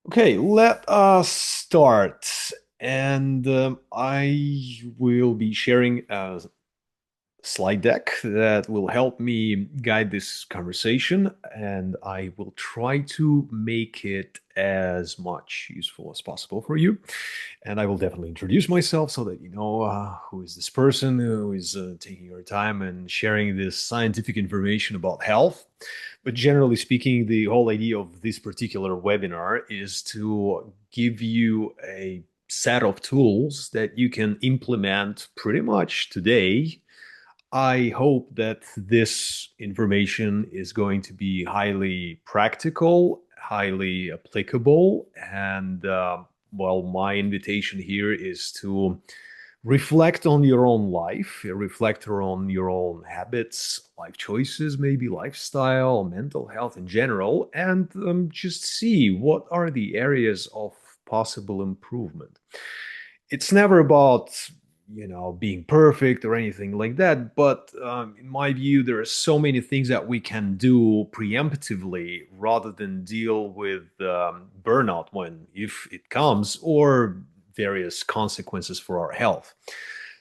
Okay, let us start. And I will be sharing a slide deck that will help me guide this conversation, and I will try to make it as much useful as possible for you. And I will definitely introduce myself so that you know who is this person who is taking your time and sharing this scientific information about health. But generally speaking, the whole idea of this particular webinar is to give you a set of tools that you can implement pretty much today. I hope that this information is going to be highly practical, highly applicable, and well, my invitation here is to reflect on your own life, reflect on your own habits, life choices, maybe lifestyle, mental health in general, and just see what are the areas of possible improvement. It's never about being perfect or anything like that, but in my view there are so many things that we can do preemptively rather than deal with burnout when if it comes, or various consequences for our health.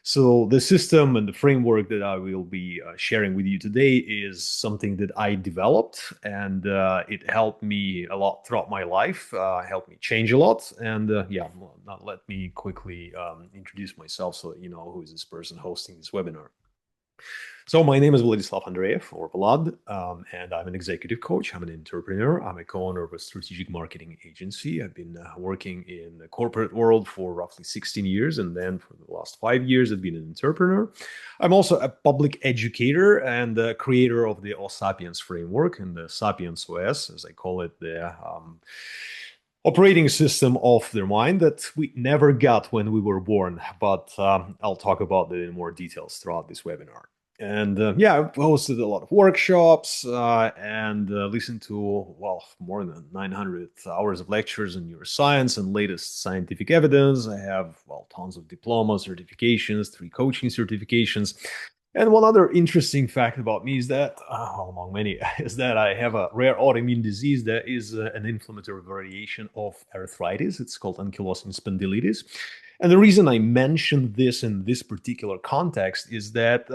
So the system and the framework that I will be sharing with you today is something that I developed, and it helped me a lot throughout my life, helped me change a lot. And yeah, well, now let me quickly introduce myself so that you know who is this person hosting this webinar. So my name is Vladislav Andreev, or Vlad, and I'm an executive coach. I'm an entrepreneur. I'm a co-owner of a strategic marketing agency. I've been working in the corporate world for roughly 16 years, and then for the last 5 years, I've been an entrepreneur. I'm also a public educator and the creator of the Sapiens framework and the Sapiens OS, as I call it, the operating system of their mind that we never got when we were born. But I'll talk about that in more details throughout this webinar. And yeah, I've hosted a lot of workshops and listened to, well, more than 900 hours of lectures on neuroscience and latest scientific evidence. I have, well, tons of diplomas, certifications, 3 coaching certifications. And one other interesting fact about me is that, among many, is that I have a rare autoimmune disease that is an inflammatory variation of arthritis. It's called ankylosing spondylitis. And the reason I mention this in this particular context is that,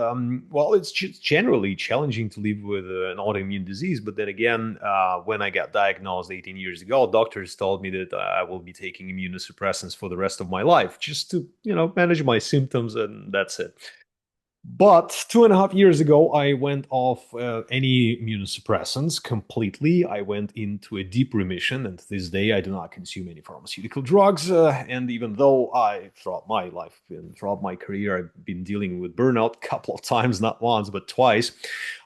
well, it's just generally challenging to live with an autoimmune disease. But then again, when I got diagnosed 18 years ago, doctors told me that I will be taking immunosuppressants for the rest of my life just to, manage my symptoms, and that's it. But 2.5 years ago, I went off any immunosuppressants completely. I went into a deep remission, and to this day, I do not consume any pharmaceutical drugs. And even though throughout my life and throughout my career, I've been dealing with burnout a couple of times, not once, but twice,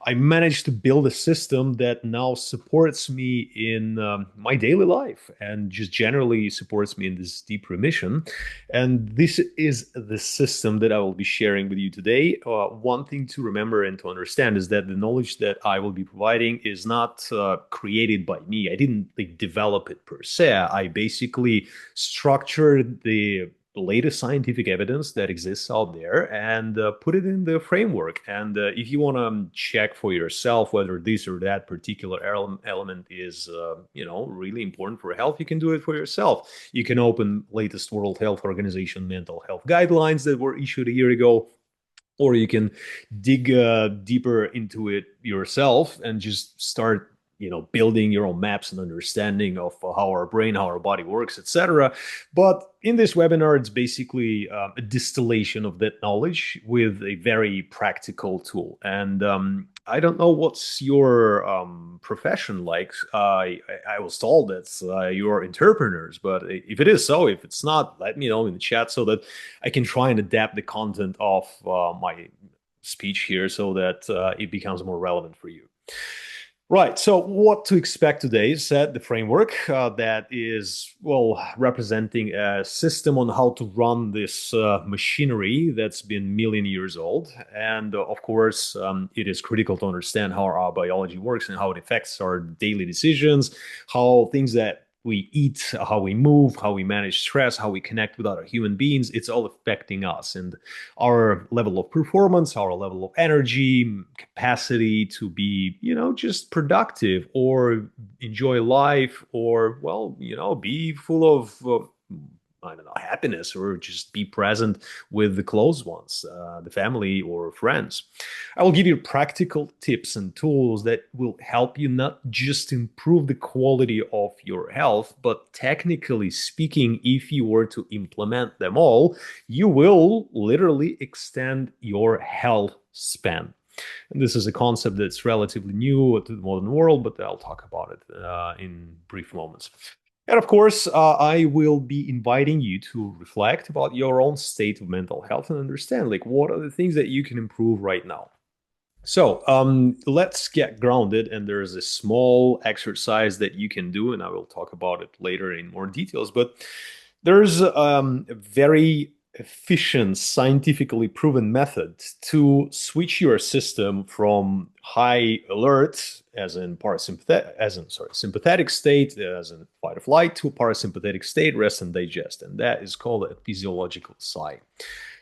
I managed to build a system that now supports me in my daily life and just generally supports me in this deep remission. And this is the system that I will be sharing with you today. One thing to remember and to understand is that the knowledge that I will be providing is not created by me. I didn't like, develop it per se. I basically structured the latest scientific evidence that exists out there and put it in the framework. And if you want to check for yourself whether this or that particular element is, really important for health, you can do it for yourself. You can open latest World Health Organization mental health guidelines that were issued a year ago, or you can dig deeper into it yourself and just start building your own maps and understanding of how our brain, how our body works, etc. But in this webinar, it's basically a distillation of that knowledge with a very practical tool. And I don't know what's your profession like. I was told that you're entrepreneurs, but if it is so, if it's not, let me know in the chat so that I can try and adapt the content of my speech here so that it becomes more relevant for you. Right. So, what to expect today is the framework that is, well, representing a system on how to run this machinery that's been million years old. And of course, it is critical to understand how our biology works and how it affects our daily decisions, how things that we eat, how we move, how we manage stress, how we connect with other human beings, it's all affecting us and our level of performance, our level of energy, capacity to be, just productive or enjoy life or, well, be full of, I don't know, happiness or just be present with the close ones, the family or friends. I will give you practical tips and tools that will help you not just improve the quality of your health, but technically speaking, if you were to implement them all, you will literally extend your health span. And this is a concept that's relatively new to the modern world, but I'll talk about it in brief moments. And of course, I will be inviting you to reflect about your own state of mental health and understand, like, what are the things that you can improve right now. So, let's get grounded. And there's a small exercise that you can do, and I will talk about it later in more details. But there's a very efficient, scientifically proven method to switch your system from high alert, as in parasympathetic, sympathetic state, as in fight or flight, to parasympathetic state, rest and digest, and that is called a physiological sigh.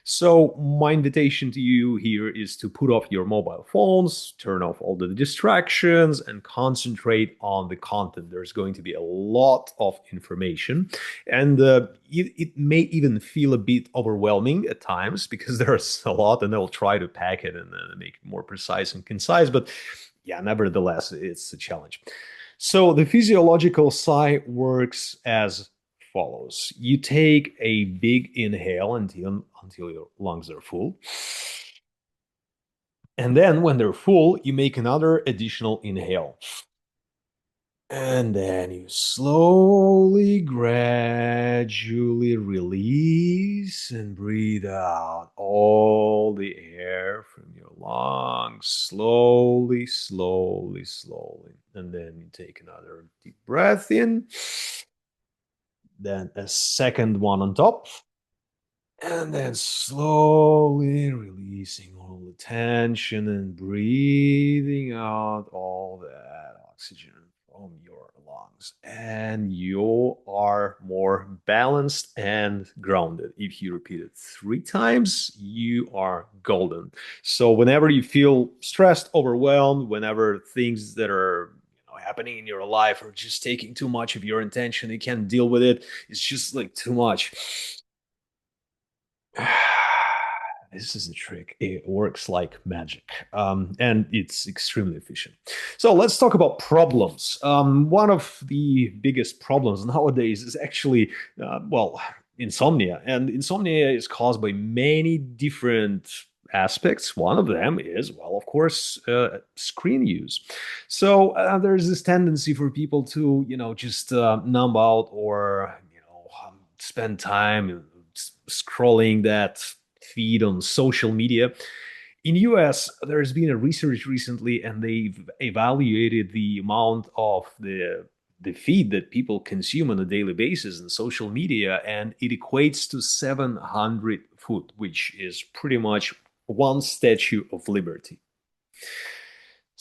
So, my invitation to you here is to put off your mobile phones, turn off all the distractions, and concentrate on the content. There's going to be a lot of information, and it may even feel a bit overwhelming at times because there's a lot, and I'll try to pack it and make it more precise and concise. But yeah, nevertheless, it's a challenge. So, the physiological sigh works as follows. You take a big inhale until your lungs are full. And then when they're full, you make another additional inhale. And then you slowly, gradually release and breathe out all the air from your lungs. Slowly, slowly, slowly. And then you take another deep breath in. Then a second one on top. And then slowly releasing all the tension and breathing out all that oxygen from your lungs. And you are more balanced and grounded. If you repeat it 3 times, you are golden. So whenever you feel stressed, overwhelmed, whenever things that are happening in your life are just taking too much of your attention, you can't deal with it, it's just like too much. This is a trick. It works like magic, and it's extremely efficient. So let's talk about problems. One of the biggest problems nowadays is actually, well, insomnia. And insomnia is caused by many different aspects. One of them is, well, of course, screen use. So there's this tendency for people to, just numb out or, spend time scrolling that feed on social media. In US, there's been a research recently, and they've evaluated the amount of the feed that people consume on a daily basis in social media, and it equates to 700 foot, which is pretty much one Statue of Liberty.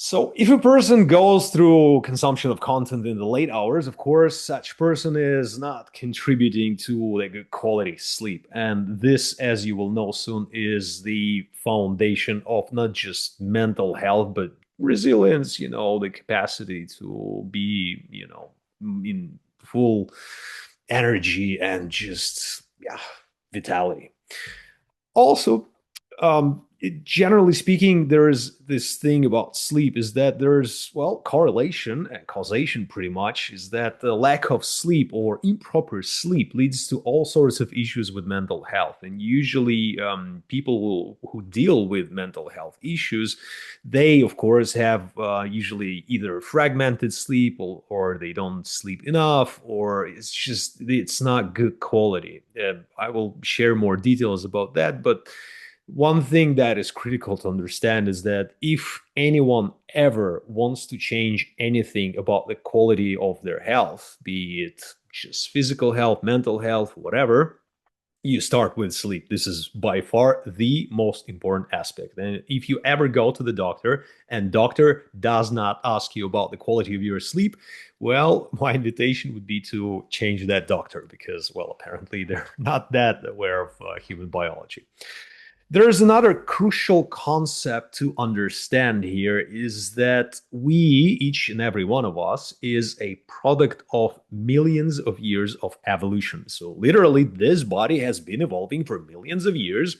So, if a person goes through consumption of content in the late hours, of course, such person is not contributing to like a quality sleep. And this, as you will know soon, is the foundation of not just mental health, but resilience, the capacity to be, in full energy and just, yeah, vitality. Also, generally speaking, there is this thing about sleep is that there's, well, correlation and causation pretty much is that the lack of sleep or improper sleep leads to all sorts of issues with mental health. And usually, people who deal with mental health issues, they, of course, have usually either fragmented sleep or they don't sleep enough, or it's not good quality. I will share more details about that, but one thing that is critical to understand is that if anyone ever wants to change anything about the quality of their health, be it just physical health, mental health, whatever, You start with sleep. This is by far the most important aspect. And if you ever go to the doctor and doctor does not ask you about the quality of your sleep, well, my invitation would be to change that doctor because, well, apparently they're not that aware of human biology. There's another crucial concept to understand here is that we, each and every one of us, is a product of millions of years of evolution. So, literally, this body has been evolving for millions of years,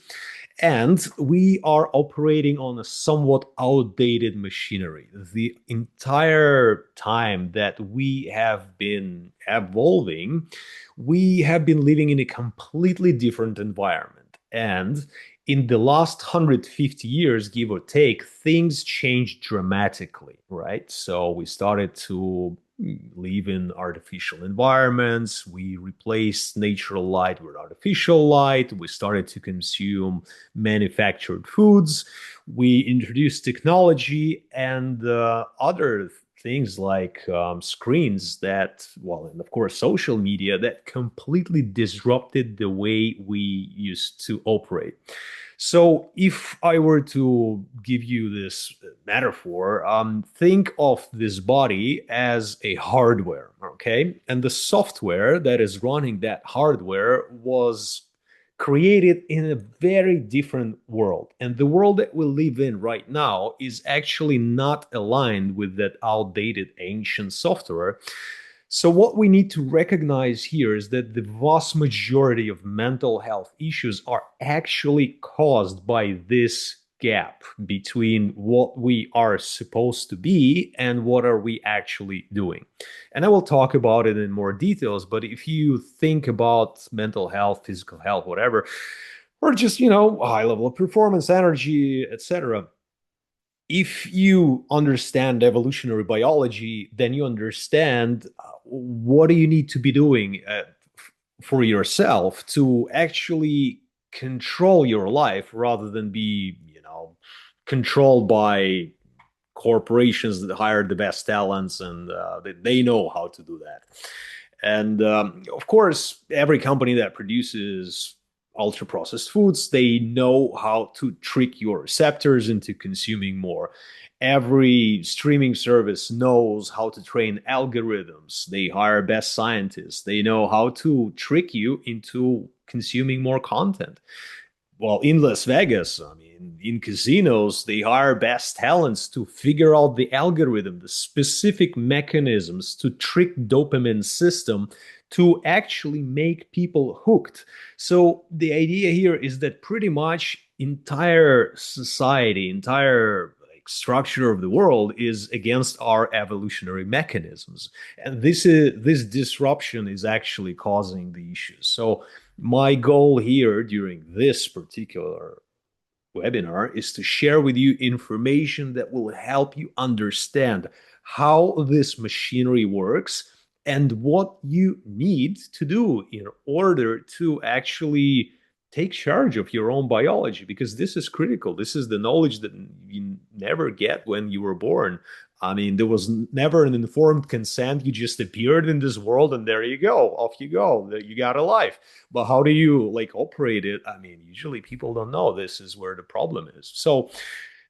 and we are operating on a somewhat outdated machinery. The entire time that we have been evolving, we have been living in a completely different environment. And in the last 150 years, give or take, things changed dramatically, right? So we started to live in artificial environments. We replaced natural light with artificial light. We started to consume manufactured foods. We introduced technology and other things like screens that, well, and of course, social media that completely disrupted the way we used to operate. So, if I were to give you this metaphor, think of this body as a hardware, okay? And the software that is running that hardware was created in a very different world. And the world that we live in right now is actually not aligned with that outdated ancient software. So, what we need to recognize here is that the vast majority of mental health issues are actually caused by this gap between what we are supposed to be and what are we actually doing. And I will talk about it in more details, but if you think about mental health, physical health, whatever, or just, high level of performance, energy, etc., if you understand evolutionary biology, then you understand what do you need to be doing for yourself to actually control your life rather than be, controlled by corporations that hire the best talents and they know how to do that. And of course, every company that produces ultra processed foods, they know how to trick your receptors into consuming more. Every streaming service knows how to train algorithms. They hire best scientists. They know how to trick you into consuming more content. Well, in Las Vegas, I mean, in casinos, they hire best talents to figure out the algorithm, the specific mechanisms to trick dopamine system to actually make people hooked. So the idea here is that pretty much entire society, entire structure of the world is against our evolutionary mechanisms, and this disruption is actually causing the issues. So my goal here during this particular webinar is to share with you information that will help you understand how this machinery works and what you need to do in order to actually take charge of your own biology, because this is critical. This is the knowledge that you never get when you were born. I mean, there was never an informed consent. You just appeared in this world and there you go. Off you go. You got a life. But how do you operate it? I mean, usually people don't know. This is where the problem is. So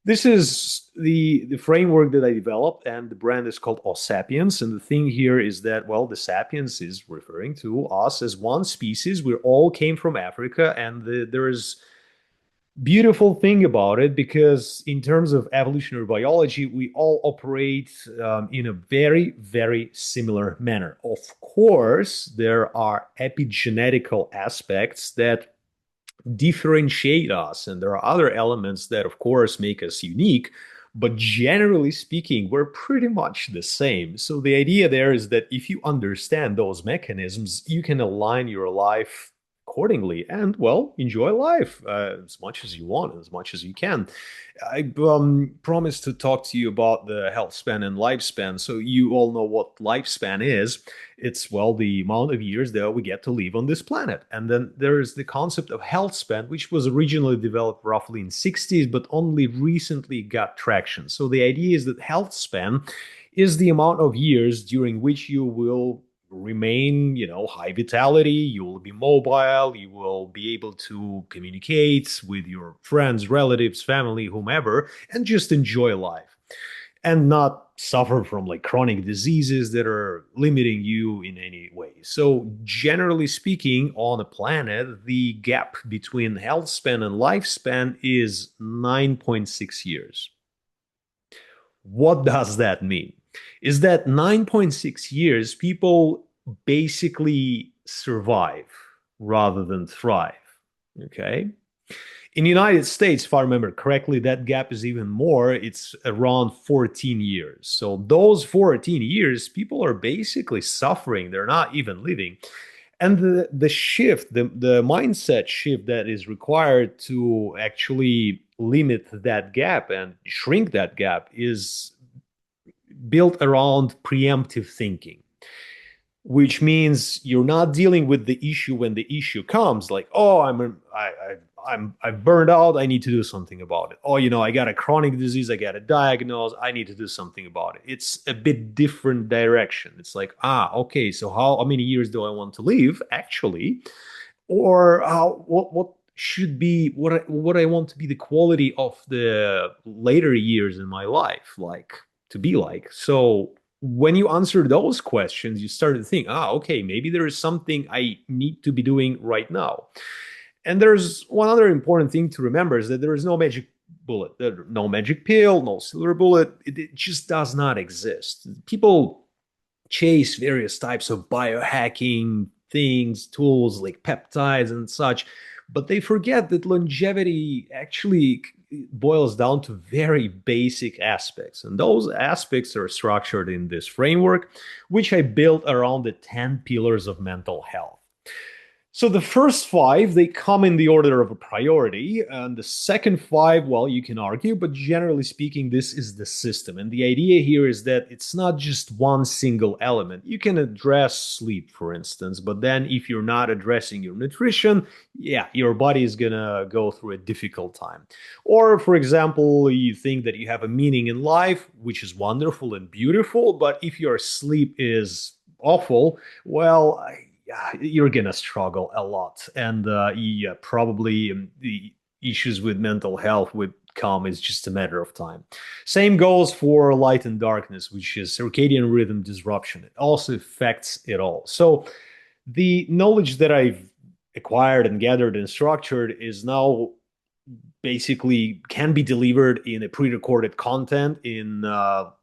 this is the framework that I developed, and the brand is called Sapiens. And the thing here is that, well, the Sapiens is referring to us as one species. We all came from Africa, and there is beautiful thing about it because in terms of evolutionary biology, we all operate in a very, very similar manner. Of course, there are epigenetical aspects that differentiate us, and there are other elements that, of course, make us unique. But generally speaking, we're pretty much the same. So the idea there is that if you understand those mechanisms, you can align your life accordingly and, well, enjoy life as much as you want, as much as you can. I promised to talk to you about the health span and lifespan. So you all know what lifespan is. It's, well, the amount of years that we get to live on this planet. And then there is the concept of health span, which was originally developed roughly in 60s, but only recently got traction. So the idea is that health span is the amount of years during which you will remain, high vitality, you will be mobile, you will be able to communicate with your friends, relatives, family, whomever, and just enjoy life and not suffer from like chronic diseases that are limiting you in any way. So, generally speaking, on a planet, the gap between health span and lifespan is 9.6 years. What does that mean? Is that 9.6 years people basically survive rather than thrive. Okay. In the United States, if I remember correctly, that gap is even more. It's around 14 years. So those 14 years, people are basically suffering. They're not even living. And the shift, the mindset shift that is required to actually limit that gap and shrink that gap is built around preemptive thinking, which means you're not dealing with the issue when the issue comes, like, oh, I'm burned out, I need to do something about it. Oh, I got a chronic disease, I got a diagnosis, I need to do something about it. It's a bit different direction. It's like, okay, so how many years do I want to live actually? Or what should be what I want to be the quality of the later years in my life, like to be like. So when you answer those questions, you start to think, okay, maybe there is something I need to be doing right now. And there's one other important thing to remember is that there is no magic bullet, no magic pill, no silver bullet. It just does not exist. People chase various types of biohacking things, tools like peptides and such, but they forget that longevity actually boils down to very basic aspects. And those aspects are structured in this framework, which I built around the 10 pillars of mental health. So the first five, they come in the order of a priority. And the second five, well, you can argue, but generally speaking, this is the system. And the idea here is that it's not just one single element. You can address sleep, for instance, but then if you're not addressing your nutrition, yeah, your body is going to go through a difficult time. Or, for example, you think that you have a meaning in life, which is wonderful and beautiful, but if your sleep is awful, well, you're gonna struggle a lot, and yeah, probably the issues with mental health would come. It's just a matter of time. Same goes for light and darkness, which is circadian rhythm disruption. It also affects it all. So the knowledge that I've acquired and gathered and structured is now basically can be delivered in a pre-recorded content in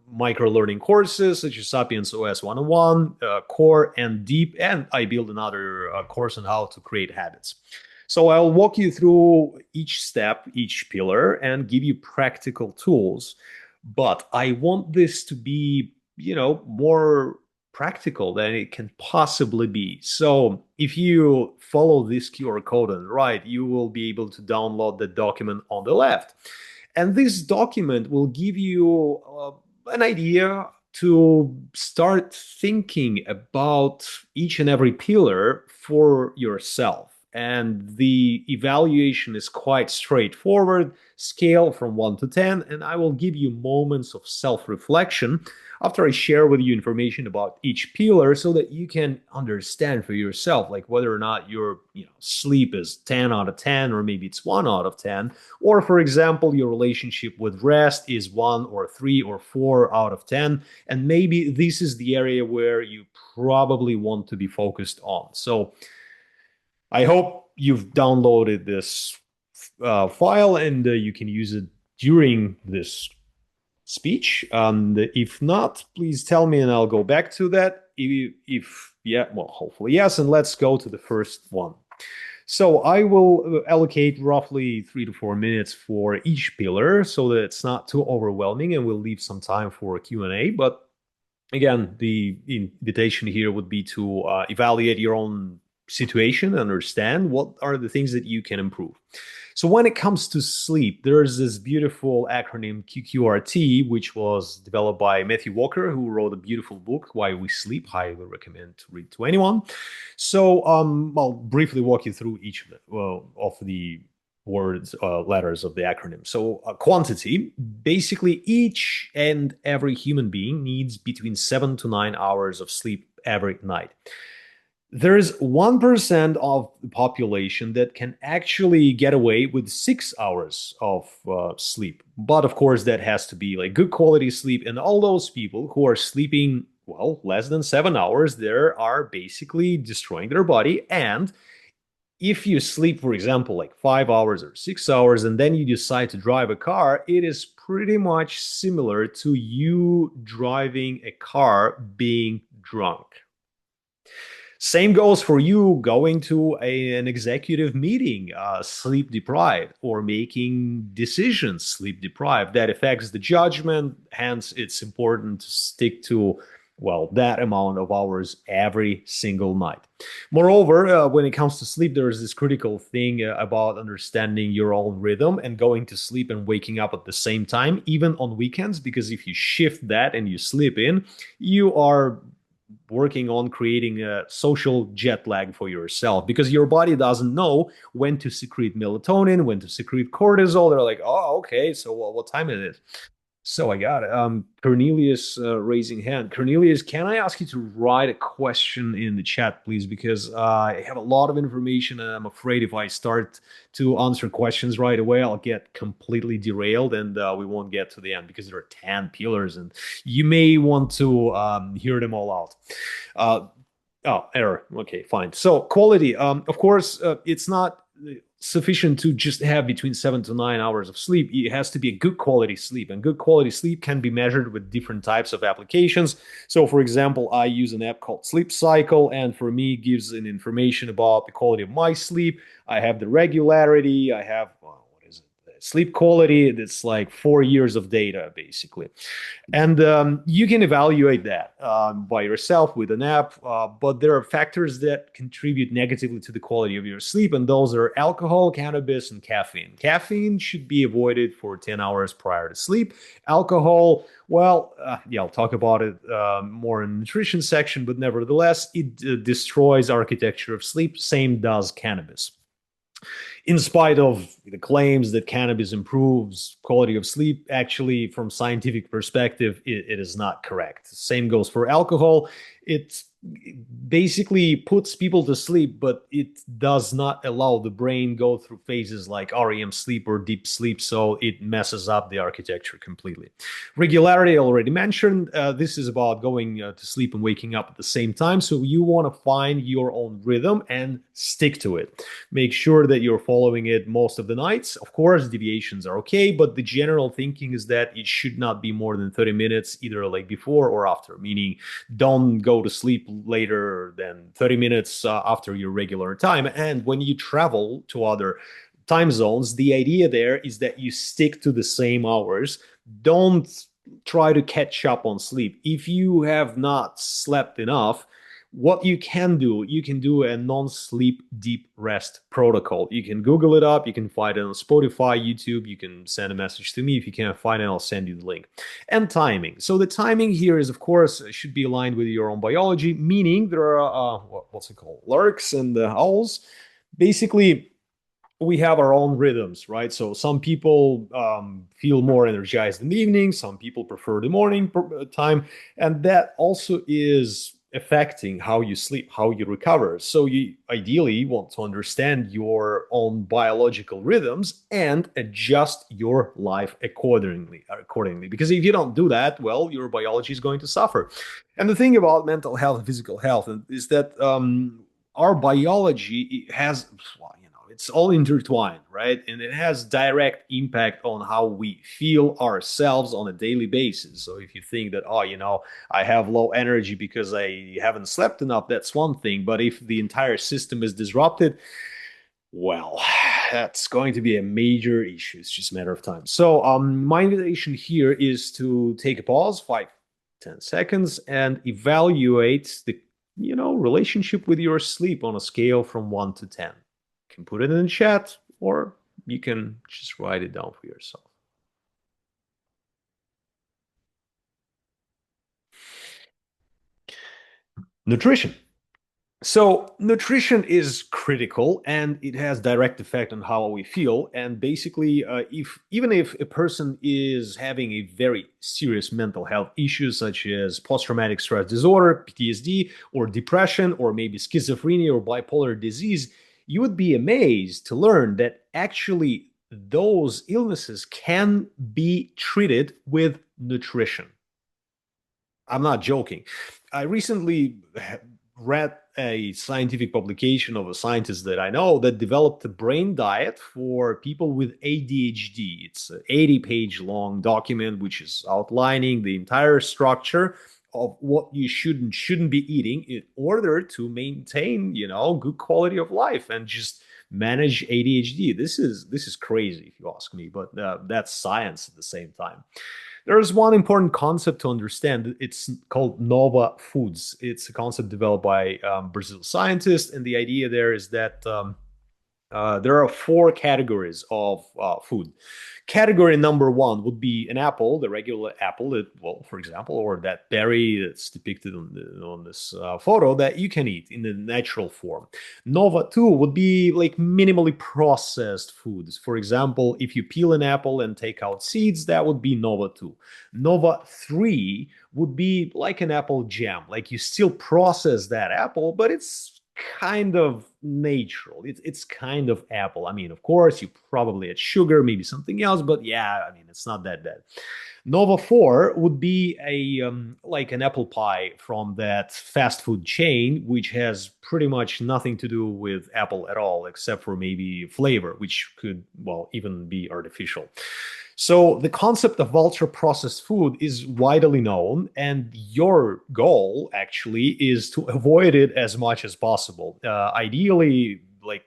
micro learning courses such as Sapiens OS 101, Core and Deep, and I build another course on how to create habits. So I'll walk you through each step, each pillar, and give you practical tools. But I want this to be, more practical than it can possibly be. So if you follow this QR code on the right, you will be able to download the document on the left. And this document will give you an idea to start thinking about each and every pillar for yourself. And the evaluation is quite straightforward, scale from 1 to 10, and I will give you moments of self-reflection after I share with you information about each pillar so that you can understand for yourself, like whether or not your sleep is 10 out of 10, or maybe it's 1 out of 10, or for example, your relationship with rest is 1 or 3 or 4 out of 10, and maybe this is the area where you probably want to be focused on. So I hope you've downloaded this file and you can use it during this speech. And if not, please tell me and I'll go back to that. If yeah, well, hopefully yes. And let's go to the first one. So I will allocate roughly 3 to 4 minutes for each pillar so that it's not too overwhelming, and we'll leave some time for Q&A. But again, the invitation here would be to evaluate your own situation, understand what are the things that you can improve. So when it comes to sleep, there's this beautiful acronym QQRT, which was developed by Matthew Walker, who wrote a beautiful book, Why We Sleep. Highly recommend to read to anyone. So I'll briefly walk you through each of the words, letters of the acronym. So, quantity, basically, each and every human being needs between 7 to 9 hours of sleep every night. There's 1% of the population that can actually get away with 6 hours of sleep. But of course, that has to be like good quality sleep. And all those people who are sleeping, well, less than 7 hours, they are basically destroying their body. And if you sleep, for example, like 5 hours or 6 hours, and then you decide to drive a car, it is pretty much similar to you driving a car being drunk. Same goes for you going to an executive meeting, sleep deprived, or making decisions sleep deprived. That affects the judgment. Hence, it's important to stick to, well, that amount of hours every single night. Moreover, when it comes to sleep, there's this critical thing about understanding your own rhythm and going to sleep and waking up at the same time, even on weekends, because if you shift that and you sleep in, you are working on creating a social jet lag for yourself because your body doesn't know when to secrete melatonin, when to secrete cortisol. They're like, oh, okay, so what time is it? So I got it. Cornelius raising hand. Cornelius, can I ask you to write a question in the chat, please? Because I have a lot of information, and I'm afraid if I start to answer questions right away, I'll get completely derailed, and we won't get to the end because there are 10 pillars, and you may want to hear them all out. Uh, Oh, error. Okay, fine. So quality. Of course, it's not sufficient to just have between 7 to 9 hours of sleep. It has to be a good quality sleep, and good quality sleep can be measured with different types of applications. So, for example, I use an app called Sleep Cycle, and for me, it gives an information about the quality of my sleep. I have the regularity. I have what is it? Sleep quality. It's like 4 years of data, basically. And you can evaluate that by yourself with an app. But there are factors that contribute negatively to the quality of your sleep, and those are alcohol, cannabis, and caffeine. Caffeine should be avoided for 10 hours prior to sleep. Alcohol, well, yeah, I'll talk about it more in the nutrition section, but nevertheless, it destroys architecture of sleep. Same does cannabis, in spite of the claims that cannabis improves quality of sleep. Actually, from scientific perspective, it is not correct. Same goes for alcohol. It basically puts people to sleep, but it does not allow the brain go through phases like REM sleep or deep sleep, so it messes up the architecture completely. Regularity, I already mentioned. This is about going to sleep and waking up at the same time, so you want to find your own rhythm and stick to it. Make sure that you're following it most of the nights. Of course, deviations are okay, but the general thinking is that it should not be more than 30 minutes, either like before or after, meaning don't go to sleep later than 30 minutes after your regular time. And when you travel to other time zones, the idea there is that you stick to the same hours. Don't try to catch up on sleep. If you have not slept enough, what you can do a non-sleep deep rest protocol. You can Google it up, you can find it on Spotify, YouTube, you can send a message to me. If you can't find it, I'll send you the link. And timing. So the timing here is, of course, should be aligned with your own biology, meaning there are, what's it called, larks and owls. Basically, we have our own rhythms, right? So some people feel more energized in the evening, some people prefer the morning time, and that also is affecting how you sleep, how you recover. So you ideally want to understand your own biological rhythms and adjust your life accordingly. Because if you don't do that, well, your biology is going to suffer. And the thing about mental health and physical health is that our biology has, well, it's all intertwined, right? And it has direct impact on how we feel ourselves on a daily basis. So if you think that, oh, I have low energy because I haven't slept enough, that's one thing. But if the entire system is disrupted, well, that's going to be a major issue. It's just a matter of time. So my invitation here is to take a pause, 5, 10 seconds, and evaluate the relationship with your sleep on a scale from 1 to 10. You can put it in the chat, or you can just write it down for yourself. Nutrition. So nutrition is critical and it has direct effect on how we feel. And basically, if even if a person is having a very serious mental health issue, such as post-traumatic stress disorder, PTSD, or depression, or maybe schizophrenia or bipolar disease, you would be amazed to learn that actually those illnesses can be treated with nutrition. I'm not joking. I recently read a scientific publication of a scientist that I know that developed a brain diet for people with ADHD. It's an 80-page long document which is outlining the entire structure of what you should and shouldn't be eating in order to maintain, good quality of life and just manage ADHD. This is crazy if you ask me, but that's science at the same time. There's one important concept to understand. It's called Nova Foods. It's a concept developed by Brazil scientists, and the idea there is that there are four categories of food. Category number one would be an apple, the regular apple, well, for example, or that berry that's depicted on this photo that you can eat in the natural form. Nova two would be like minimally processed foods. For example, if you peel an apple and take out seeds, that would be Nova two. Nova three would be like an apple jam, like you still process that apple, but it's kind of natural. It's kind of apple. I mean, of course, you probably add sugar, maybe something else, but yeah, I mean, it's not that bad. Nova 4 would be a like an apple pie from that fast food chain, which has pretty much nothing to do with apple at all, except for maybe flavor, which could, well, even be artificial. So the concept of ultra processed food is widely known, and your goal actually is to avoid it as much as possible. Ideally, like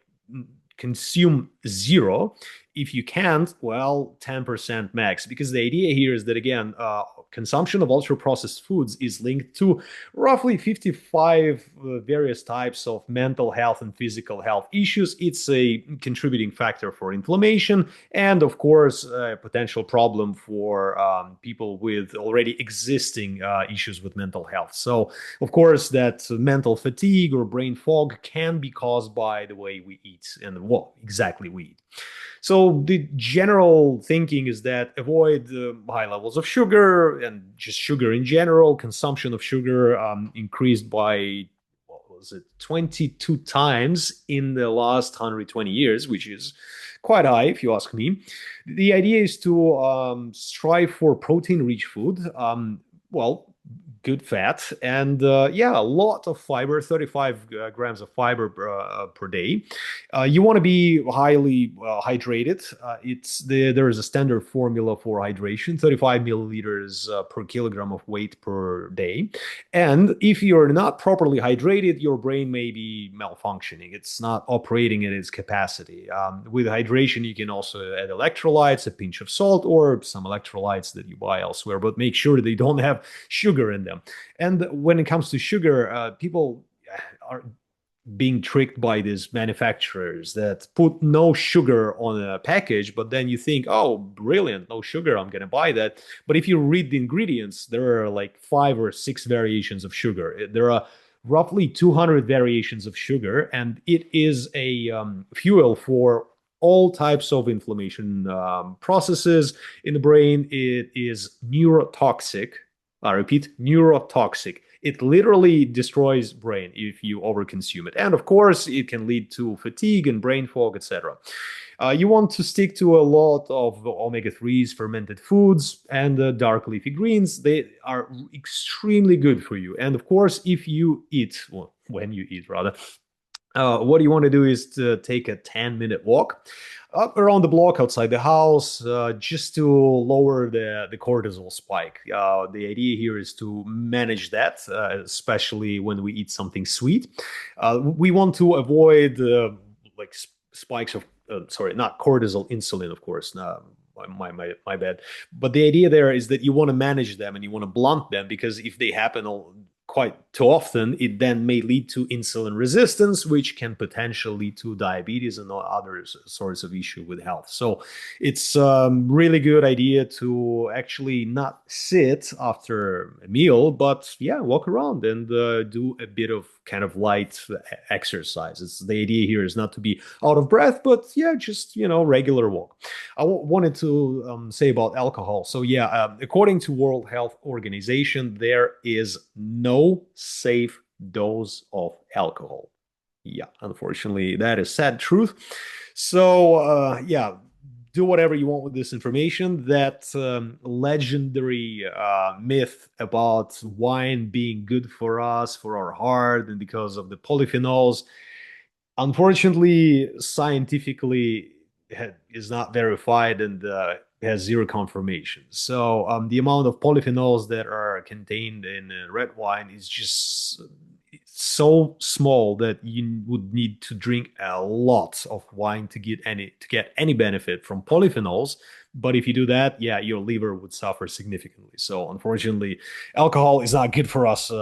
consume zero. If you can't, well, 10% max. Because the idea here is that, again, consumption of ultra processed foods is linked to roughly 55 various types of mental health and physical health issues. It's a contributing factor for inflammation and, of course, a potential problem for people with already existing issues with mental health. So, of course, that mental fatigue or brain fog can be caused by the way we eat and what exactly we eat. So the general thinking is that avoid high levels of sugar and just sugar in general. Consumption of sugar increased by, what was it, 22 times in the last 120 years, which is quite high if you ask me. The idea is to strive for protein-rich food. Well, good fat and yeah, a lot of fiber, 35 grams of fiber per day. You want to be highly hydrated. There is a standard formula for hydration: 35 milliliters per kilogram of weight per day. And if you're not properly hydrated, your brain may be malfunctioning. It's not operating at its capacity. With hydration, you can also add electrolytes, a pinch of salt, or some electrolytes that you buy elsewhere, but make sure they don't have sugar in them. And when it comes to sugar, people are being tricked by these manufacturers that put no sugar on a package, but then you think, oh, brilliant, no sugar, I'm going to buy that. But if you read the ingredients, there are like five or six variations of sugar. There are roughly 200 variations of sugar, and it is a fuel for all types of inflammation processes in the brain. It is neurotoxic. I repeat, neurotoxic. It literally destroys brain if you overconsume it. And of course, it can lead to fatigue and brain fog, etc. You want to stick to a lot of omega-3s, fermented foods, and dark leafy greens. They are extremely good for you. And of course, if you eat, well, when you eat rather, what you want to do is to take a 10-minute walk up around the block outside the house, just to lower the cortisol spike. The idea here is to manage that, especially when we eat something sweet. We want to avoid like spikes of, sorry, not cortisol, insulin, of course. My bad. But the idea there is that you want to manage them and you want to blunt them, because if they happen quite too often, it then may lead to insulin resistance, which can potentially lead to diabetes and other sorts of issue with health. So it's a really good idea to actually not sit after a meal, but yeah, walk around and do a bit of kind of light exercise. It's the idea here is not to be out of breath, but yeah, just regular walk. I wanted to say about alcohol. So yeah, according to World Health Organization, there is no safe dose of alcohol. Yeah, unfortunately, that is sad truth. So yeah, do whatever you want with this information. That legendary myth about wine being good for us, for our heart, and because of the polyphenols, unfortunately, scientifically, is not verified and has zero confirmation. So the amount of polyphenols that are contained in red wine is just so small that you would need to drink a lot of wine to get any benefit from polyphenols. But if you do that, yeah, your liver would suffer significantly. So unfortunately, alcohol is not good for us.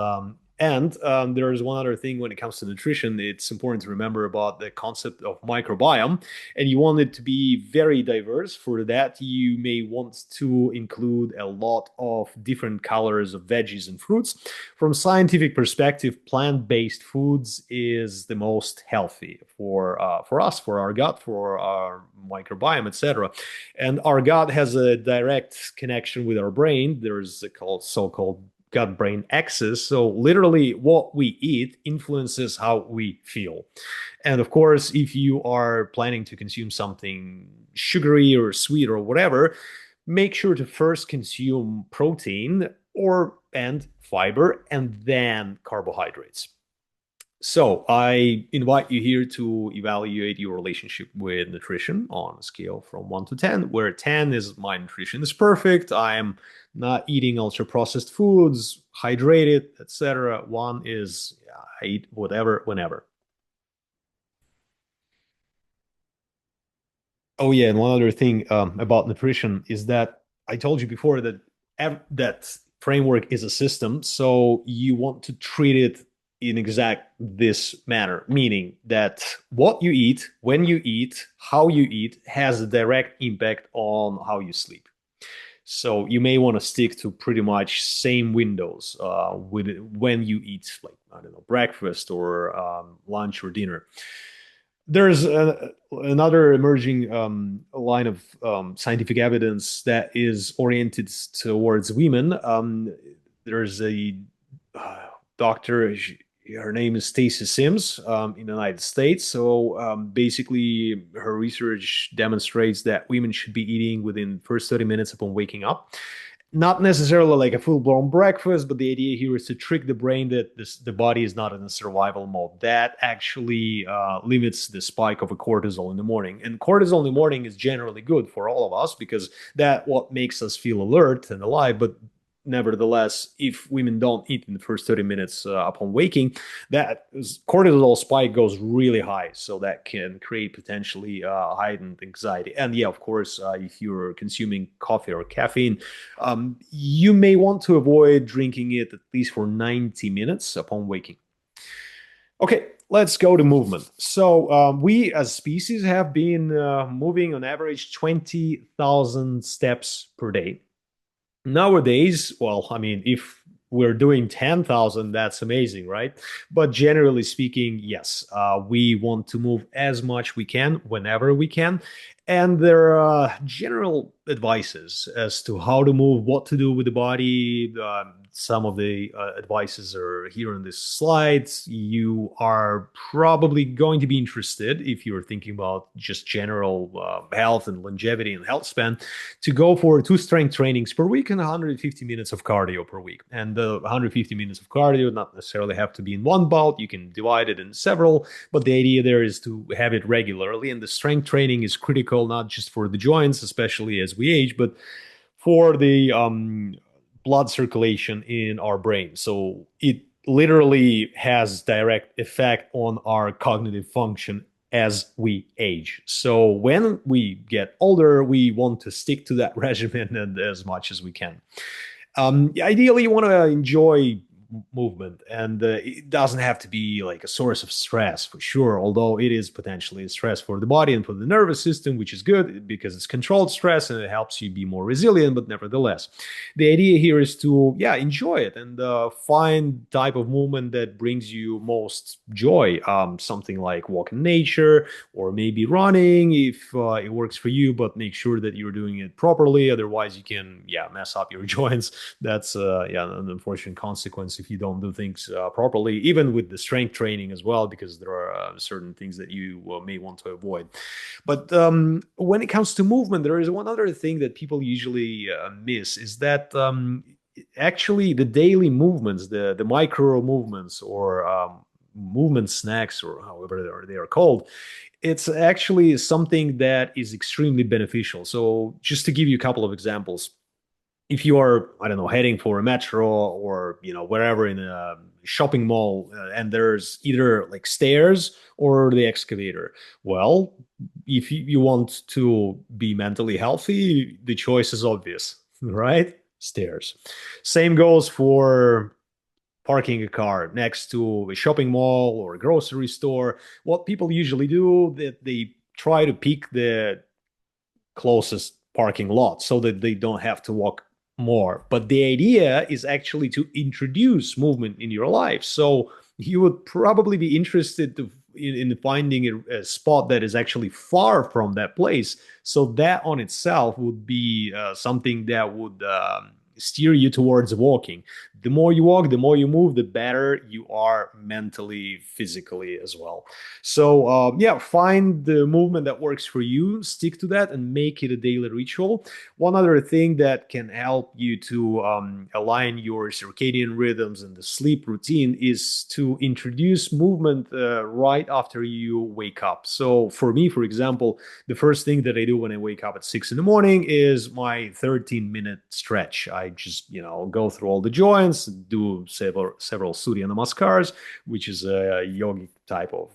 And there is one other thing when it comes to nutrition. It's important to remember about the concept of microbiome, and you want it to be very diverse. For that, you may want to include a lot of different colors of veggies and fruits. From scientific perspective, plant-based foods is the most healthy for us, for our gut, for our microbiome, etc. And our gut has a direct connection with our brain. There's a so-called gut brain axis. So, literally, what we eat influences how we feel. And of course, if you are planning to consume something sugary or sweet or whatever, make sure to first consume protein or and fiber and then carbohydrates. So, I invite you here to evaluate your relationship with nutrition on a scale from 1 to 10, where 10 is my nutrition is perfect. I am not eating ultra processed foods, hydrated, etc. 1 is yeah, I eat whatever, whenever. Oh yeah, and one other thing about nutrition is that I told you before that that framework is a system, so you want to treat it in exact this manner, meaning that what you eat, when you eat, how you eat has a direct impact on how you sleep. So you may want to stick to pretty much same windows with when you eat, like I don't know, breakfast or lunch or dinner. There's another emerging line of scientific evidence that is oriented towards women. There's a uh, doctor, her name is Stacey Sims in the United States. So basically, her research demonstrates that women should be eating within the first 30 minutes upon waking up, not necessarily like a full-blown breakfast, but the idea here is to trick the brain that the body is not in a survival mode. That actually limits the spike of a cortisol in the morning. And cortisol in the morning is generally good for all of us because that what makes us feel alert and alive. But nevertheless, if women don't eat in the first 30 minutes upon waking, that cortisol spike goes really high. So that can create potentially heightened anxiety. And yeah, of course, if you're consuming coffee or caffeine, you may want to avoid drinking it at least for 90 minutes upon waking. Okay, let's go to movement. So we as species have been moving on average 20,000 steps per day. Nowadays, well, I mean, if we're doing 10,000, that's amazing, right? But generally speaking, yes, we want to move as much we can whenever we can. And there are general advices as to how to move, what to do with the body. Some of the advices are here on this slide. You are probably going to be interested if you're thinking about just general health and longevity and health span to go for 2 strength trainings per week and 150 minutes of cardio per week. And the 150 minutes of cardio not necessarily have to be in one bout. You can divide it in several, but the idea there is to have it regularly. And the strength training is critical not just for the joints, especially as we age, but for the blood circulation in our brain. So it literally has direct effect on our cognitive function as we age. So when we get older, we want to stick to that regimen and as much as we can. Ideally, you want to enjoy movement, and it doesn't have to be like a source of stress for sure, although it is potentially a stress for the body and for the nervous system, which is good because it's controlled stress and it helps you be more resilient. But nevertheless, the idea here is to, yeah, enjoy it and find type of movement that brings you most joy. Something like walk in nature, or maybe running if it works for you, but make sure that you're doing it properly. Otherwise, you can, yeah, mess up your joints. That's yeah, an unfortunate consequence if you don't do things properly, even with the strength training as well, because there are certain things that you may want to avoid. But when it comes to movement, there is one other thing that people usually miss is that actually the daily movements, the micro movements, or movement snacks, or however they are called, it's actually something that is extremely beneficial. So just to give you a couple of examples, if you are, I don't know, heading for a metro or wherever in a shopping mall, and there's either like stairs or the excavator, well, if you want to be mentally healthy, the choice is obvious, right? Stairs. Same goes for parking a car next to a shopping mall or a grocery store. What people usually do, that they try to pick the closest parking lot so that they don't have to walk more. But the idea is actually to introduce movement in your life. So you would probably be interested in finding a spot that is actually far from that place. So that on itself would be something that would steer you towards walking. The more you walk, the more you move, the better you are mentally, physically as well. So, yeah, find the movement that works for you, stick to that, and make it a daily ritual. One other thing that can help you to align your circadian rhythms and the sleep routine is to introduce movement right after you wake up. So, for me, for example, the first thing that I do when I wake up at 6 in the morning is my 13-minute stretch. I just, go through all the joints, do several Surya Namaskars, which is a yogic type of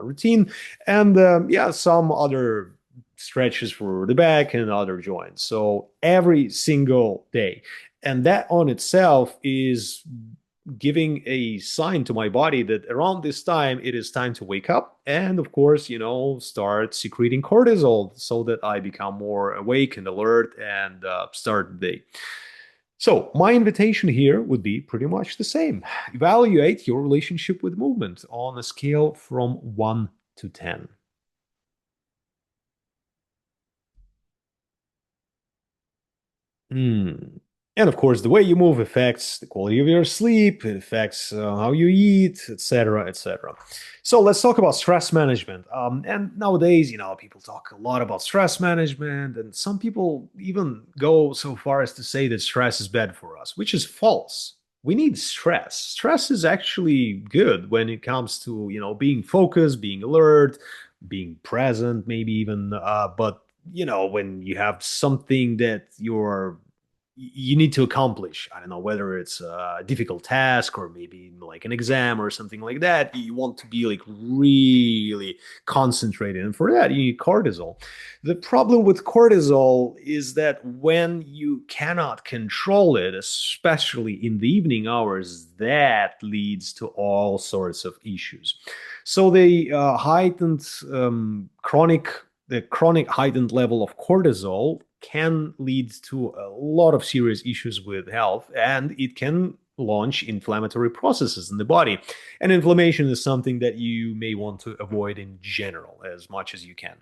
routine, and yeah, some other stretches for the back and other joints. So every single day. And that on itself is giving a sign to my body that around this time it is time to wake up and, of course, start secreting cortisol so that I become more awake and alert and start the day. So, my invitation here would be pretty much the same. Evaluate your relationship with movement on a scale from 1 to 10. Hmm. And of course, the way you move affects the quality of your sleep, it affects how you eat, etc., etc. So let's talk about stress management. And nowadays, people talk a lot about stress management, and some people even go so far as to say that stress is bad for us, which is false. We need stress. Stress is actually good when it comes to, being focused, being alert, being present, maybe even. But when you have something that you need to accomplish. I don't know whether it's a difficult task or maybe like an exam or something like that. You want to be like really concentrated. And for that, you need cortisol. The problem with cortisol is that when you cannot control it, especially in the evening hours, that leads to all sorts of issues. So the heightened the chronic heightened level of cortisol can lead to a lot of serious issues with health, and it can launch inflammatory processes in the body. And inflammation is something that you may want to avoid in general as much as you can.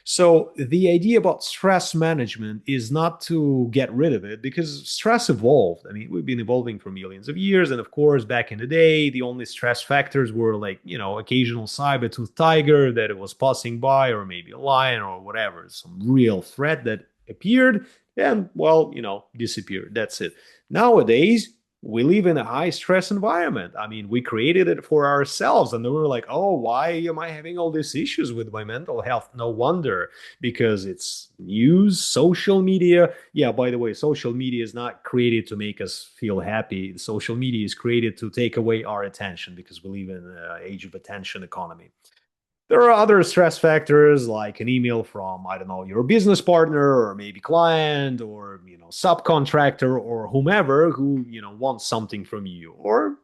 So the idea about stress management is not to get rid of it, because stress evolved. I mean, we've been evolving for millions of years. And of course, back in the day, the only stress factors were like, occasional saber-toothed tiger that it was passing by, or maybe a lion or whatever, some real threat that appeared and, well, disappeared. That's it. Nowadays, we live in a high stress environment. I mean, we created it for ourselves, and then we were like, oh, why am I having all these issues with my mental health? No wonder, because it's news, social media. Yeah, by the way, social media is not created to make us feel happy. Social media is created to take away our attention, because we live in an age of attention economy. There are other stress factors like an email from, I don't know, your business partner or maybe client or, subcontractor or whomever who, wants something from you or,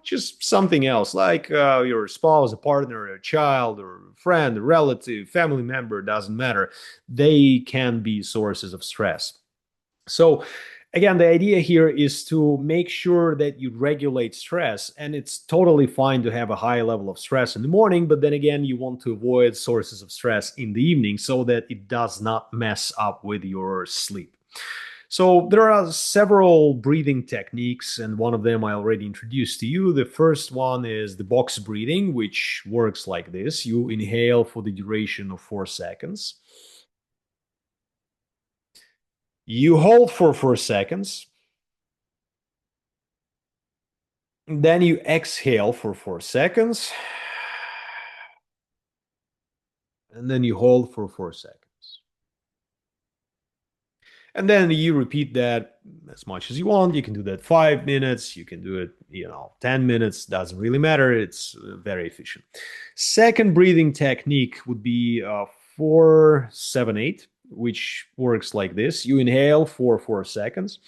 just something else like your spouse, a partner, a child or friend, a relative, family member, doesn't matter. They can be sources of stress. So, again, the idea here is to make sure that you regulate stress. And it's totally fine to have a high level of stress in the morning, but then again, you want to avoid sources of stress in the evening so that it does not mess up with your sleep. So, there are several breathing techniques, and one of them I already introduced to you. The first one is the box breathing, which works like this: you inhale for the duration of 4 seconds. You hold for 4 seconds, then you exhale for 4 seconds, and then you hold for 4 seconds. And then you repeat that as much as you want. You can do that 5 minutes, you can do it, 10 minutes, doesn't really matter. It's very efficient. Second breathing technique would be 4-7-8, which works like this: you inhale for 4 seconds,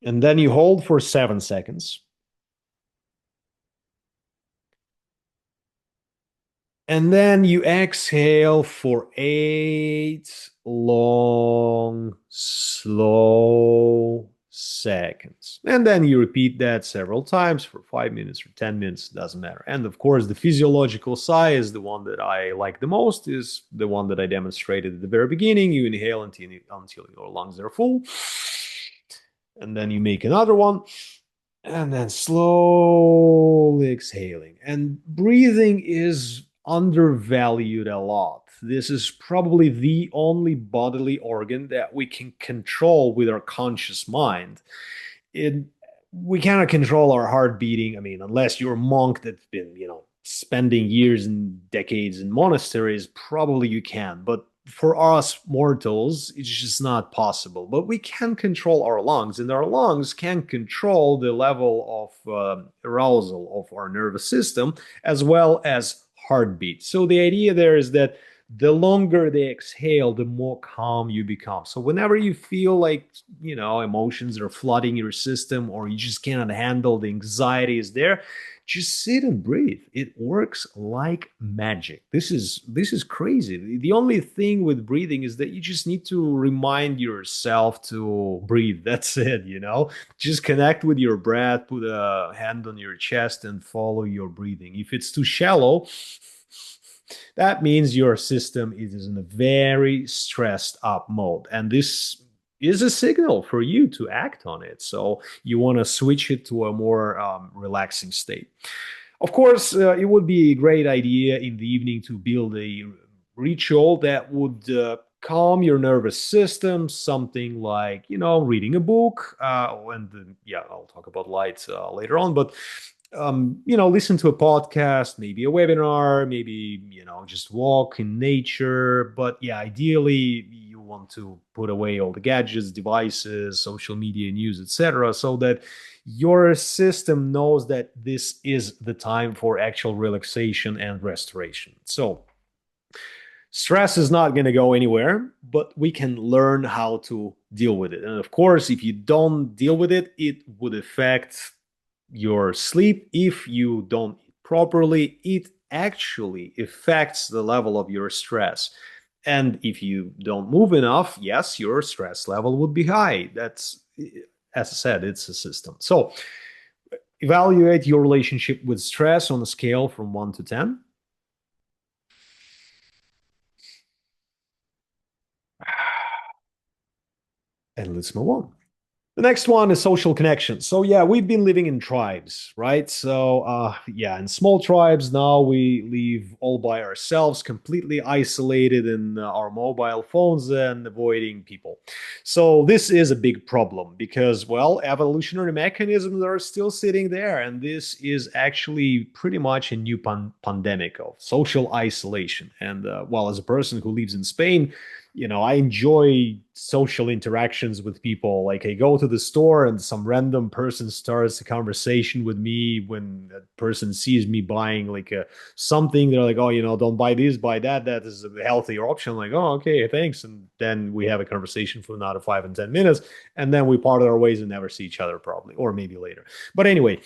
and then you hold for 7 seconds. And then you exhale for 8 long, slow seconds. And then you repeat that several times for 5 minutes or 10 minutes, doesn't matter. And of course, the physiological sigh is the one that I like the most, is the one that I demonstrated at the very beginning. You inhale until your lungs are full. And then you make another one, and then slowly exhaling. And breathing is undervalued a lot. This is probably the only bodily organ that we can control with our conscious mind. It, we cannot control our heart beating. I mean, unless you're a monk that's been, spending years and decades in monasteries, probably you can. But for us mortals, it's just not possible. But we can control our lungs, and our lungs can control the level of arousal of our nervous system as well as heartbeat. So the idea there is that the longer they exhale, the more calm you become. So whenever you feel like, emotions are flooding your system or you just cannot handle the anxiety is there, just sit and breathe. It works like magic. This is crazy. The only thing with breathing is that you just need to remind yourself to breathe. That's it. Just connect with your breath, put a hand on your chest and follow your breathing. If it's too shallow, that means your system is in a very stressed up mode. And this is a signal for you to act on it. So you want to switch it to a more relaxing state. Of course, it would be a great idea in the evening to build a ritual that would calm your nervous system, something like, reading a book. And yeah, I'll talk about lights later on, but listen to a podcast, maybe a webinar, maybe, just walk in nature. But yeah, ideally, you want to put away all the gadgets, devices, social media, news, etc., so that your system knows that this is the time for actual relaxation and restoration. So, stress is not going to go anywhere, but we can learn how to deal with it. And of course, if you don't deal with it, it would affect your sleep. If you don't eat properly, it actually affects the level of your stress. And if you don't move enough, yes, your stress level would be high. That's, as I said, it's a system. So evaluate your relationship with stress on a scale from 1 to 10. And let's move on. The next one is social connection. So yeah, we've been living in tribes, right? So yeah, in small tribes now we live all by ourselves, completely isolated in our mobile phones and avoiding people. So this is a big problem because, well, evolutionary mechanisms are still sitting there, and this is actually pretty much a new pandemic of social isolation. And well, as a person who lives in Spain, I enjoy social interactions with people. Like I go to the store and some random person starts a conversation with me when that person sees me buying like a something. They're like, oh, don't buy this, buy that. That is a healthier option. I'm like, oh, okay, thanks. And then we have a conversation for another 5 and 10 minutes, and then we part our ways and never see each other probably, or maybe later. But anyway,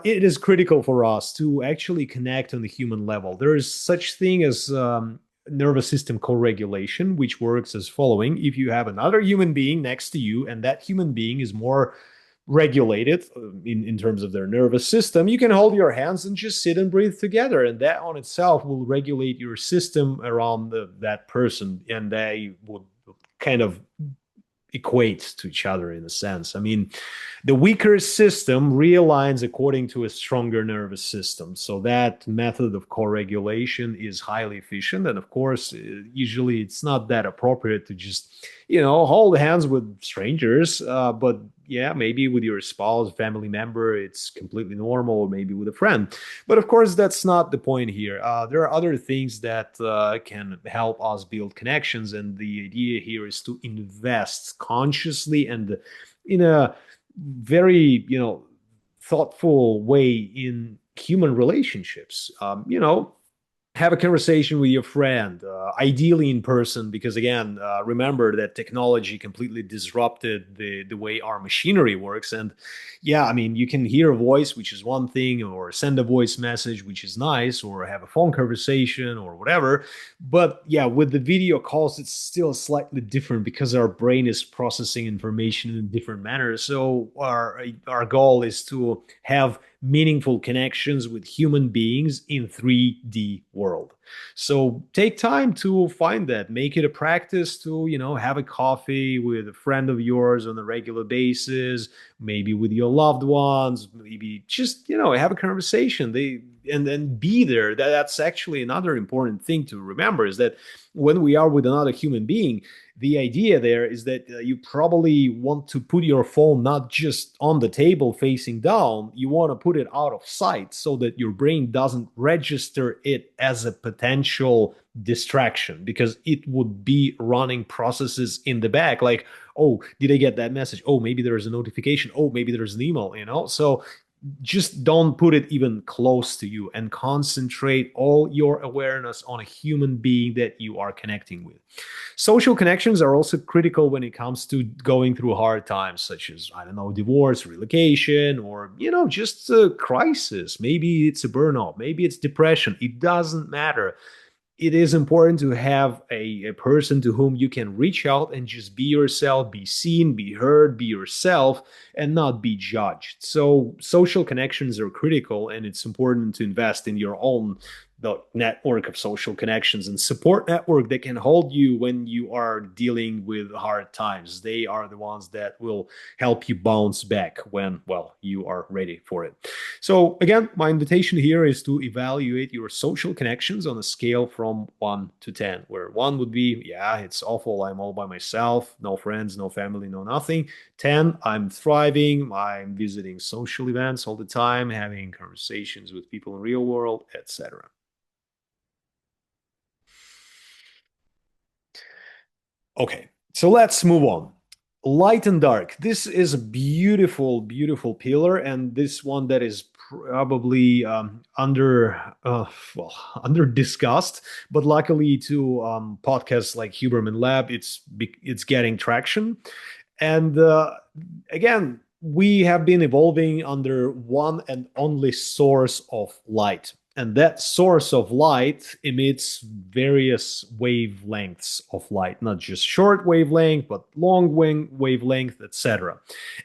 it is critical for us to actually connect on the human level. There is such thing as nervous system co-regulation, which works as following. If you have another human being next to you and that human being is more regulated in terms of their nervous system, you can hold your hands and just sit and breathe together. And that on itself will regulate your system around that person. And they would kind of equate to each other in a sense. I mean, the weaker system realigns according to a stronger nervous system. So that method of co-regulation is highly efficient. And of course, usually it's not that appropriate to just, hold hands with strangers. But yeah, maybe with your spouse, family member, it's completely normal, or maybe with a friend. But of course, that's not the point here. There are other things that can help us build connections. And the idea here is to invest consciously and in a very thoughtful way in human relationships. Have a conversation with your friend, ideally in person, because again, remember that technology completely disrupted the way our machinery works. And yeah, I mean, you can hear a voice, which is one thing, or send a voice message, which is nice, or have a phone conversation or whatever. But yeah, with the video calls, it's still slightly different because our brain is processing information in different manners. So our goal is to have meaningful connections with human beings in 3D world. So take time to find that. Make it a practice to, have a coffee with a friend of yours on a regular basis, maybe with your loved ones, maybe just, have a conversation. And then be there. That's actually another important thing to remember is that when we are with another human being, the idea there is that you probably want to put your phone not just on the table facing down, you want to put it out of sight so that your brain doesn't register it as a potential distraction, because it would be running processes in the back like, oh, did I get that message? Oh, maybe there's a notification. Oh, maybe there's an email. So just don't put it even close to you and concentrate all your awareness on a human being that you are connecting with. Social connections are also critical when it comes to going through hard times, such as, I don't know, divorce, relocation, or, just a crisis. Maybe it's a burnout, maybe it's depression. It doesn't matter. It is important to have a person to whom you can reach out and just be yourself, be seen, be heard, be yourself, and not be judged. So social connections are critical, and it's important to invest in your own the network of social connections and support network that can hold you when you are dealing with hard times. They are the ones that will help you bounce back when, well, you are ready for it. So again, my invitation here is to evaluate your social connections on a scale from 1 to 10, where 1 would be, yeah, it's awful. I'm all by myself, no friends, no family, no nothing. 10, I'm thriving. I'm visiting social events all the time, having conversations with people in real world, etc. Okay, so let's move on. Light and dark. This is a beautiful, beautiful pillar, and this one that is probably well, under discussed. But luckily, to podcasts like Huberman Lab, it's getting traction. And again, we have been evolving under one and only source of light. And that source of light emits various wavelengths of light, not just short wavelength, but long wavelength, etc.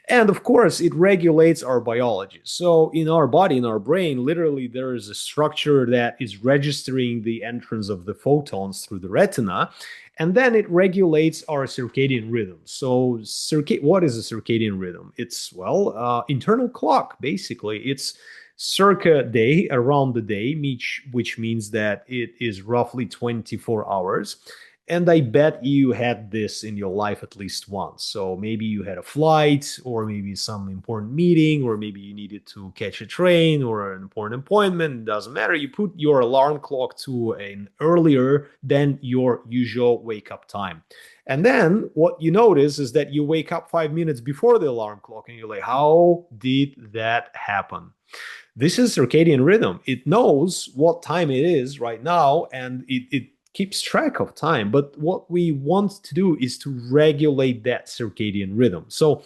And of course, it regulates our biology. So in our body, in our brain, literally there is a structure that is registering the entrance of the photons through the retina, and then it regulates our circadian rhythm. So what is a circadian rhythm? It's, well, internal clock, basically. It's circa day, around the day, which means that it is roughly 24 hours. And I bet you had this in your life at least once. So maybe you had a flight, or maybe some important meeting, or maybe you needed to catch a train or an important appointment. It doesn't matter. You put your alarm clock to an earlier than your usual wake up time. And then what you notice is that you wake up 5 minutes before the alarm clock and you're like, how did that happen? This is circadian rhythm. It knows what time it is right now, and it keeps track of time. But what we want to do is to regulate that circadian rhythm. So,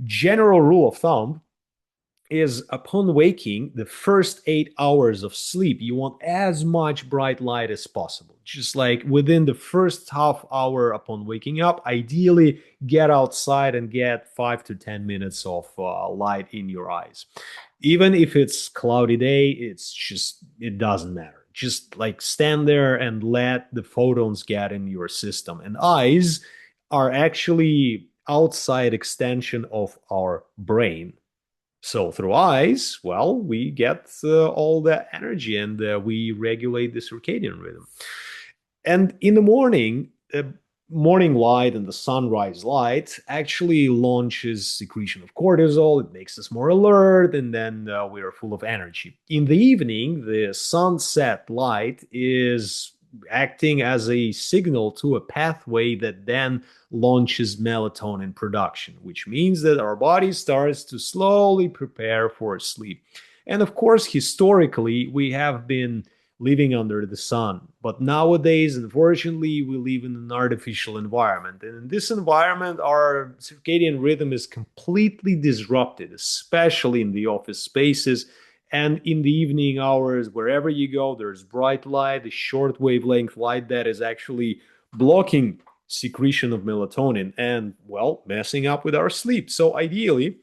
general rule of thumb is upon waking, the first 8 hours of sleep, you want as much bright light as possible. Just like within the first half hour upon waking up, ideally get outside and get 5 to 10 minutes of light in your eyes. Even if it's cloudy day, it doesn't matter. Just like stand there and let the photons get in your system. And eyes are actually outside extension of our brain. So through eyes, well, we get all the energy, and we regulate the circadian rhythm. And in the morning, morning light and the sunrise light actually launches secretion of cortisol. It makes us more alert, and then we are full of energy. In the evening, the sunset light is acting as a signal to a pathway that then launches melatonin production, which means that our body starts to slowly prepare for sleep. And of course, historically, we have been living under the sun. But nowadays, unfortunately, we live in an artificial environment. And in this environment, our circadian rhythm is completely disrupted, especially in the office spaces and in the evening hours. Wherever you go, there's bright light, the short wavelength light that is actually blocking secretion of melatonin and, well, messing up with our sleep. So ideally,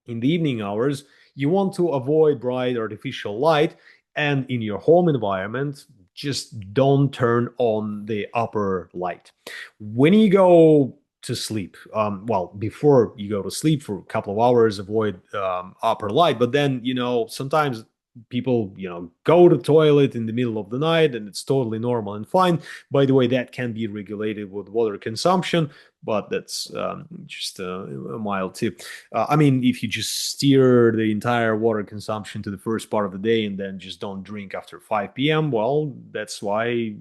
in the evening hours, you want to avoid bright artificial light, and in your home environment, just don't turn on the upper light. When you go to sleep, well, before you go to sleep for a couple of hours, avoid upper light. But then, sometimes people, go to the toilet in the middle of the night, and it's totally normal and fine. By the way, that can be regulated with water consumption, but that's just a mild tip. I mean, if you just steer the entire water consumption to the first part of the day and then just don't drink after 5 p.m., well, that's why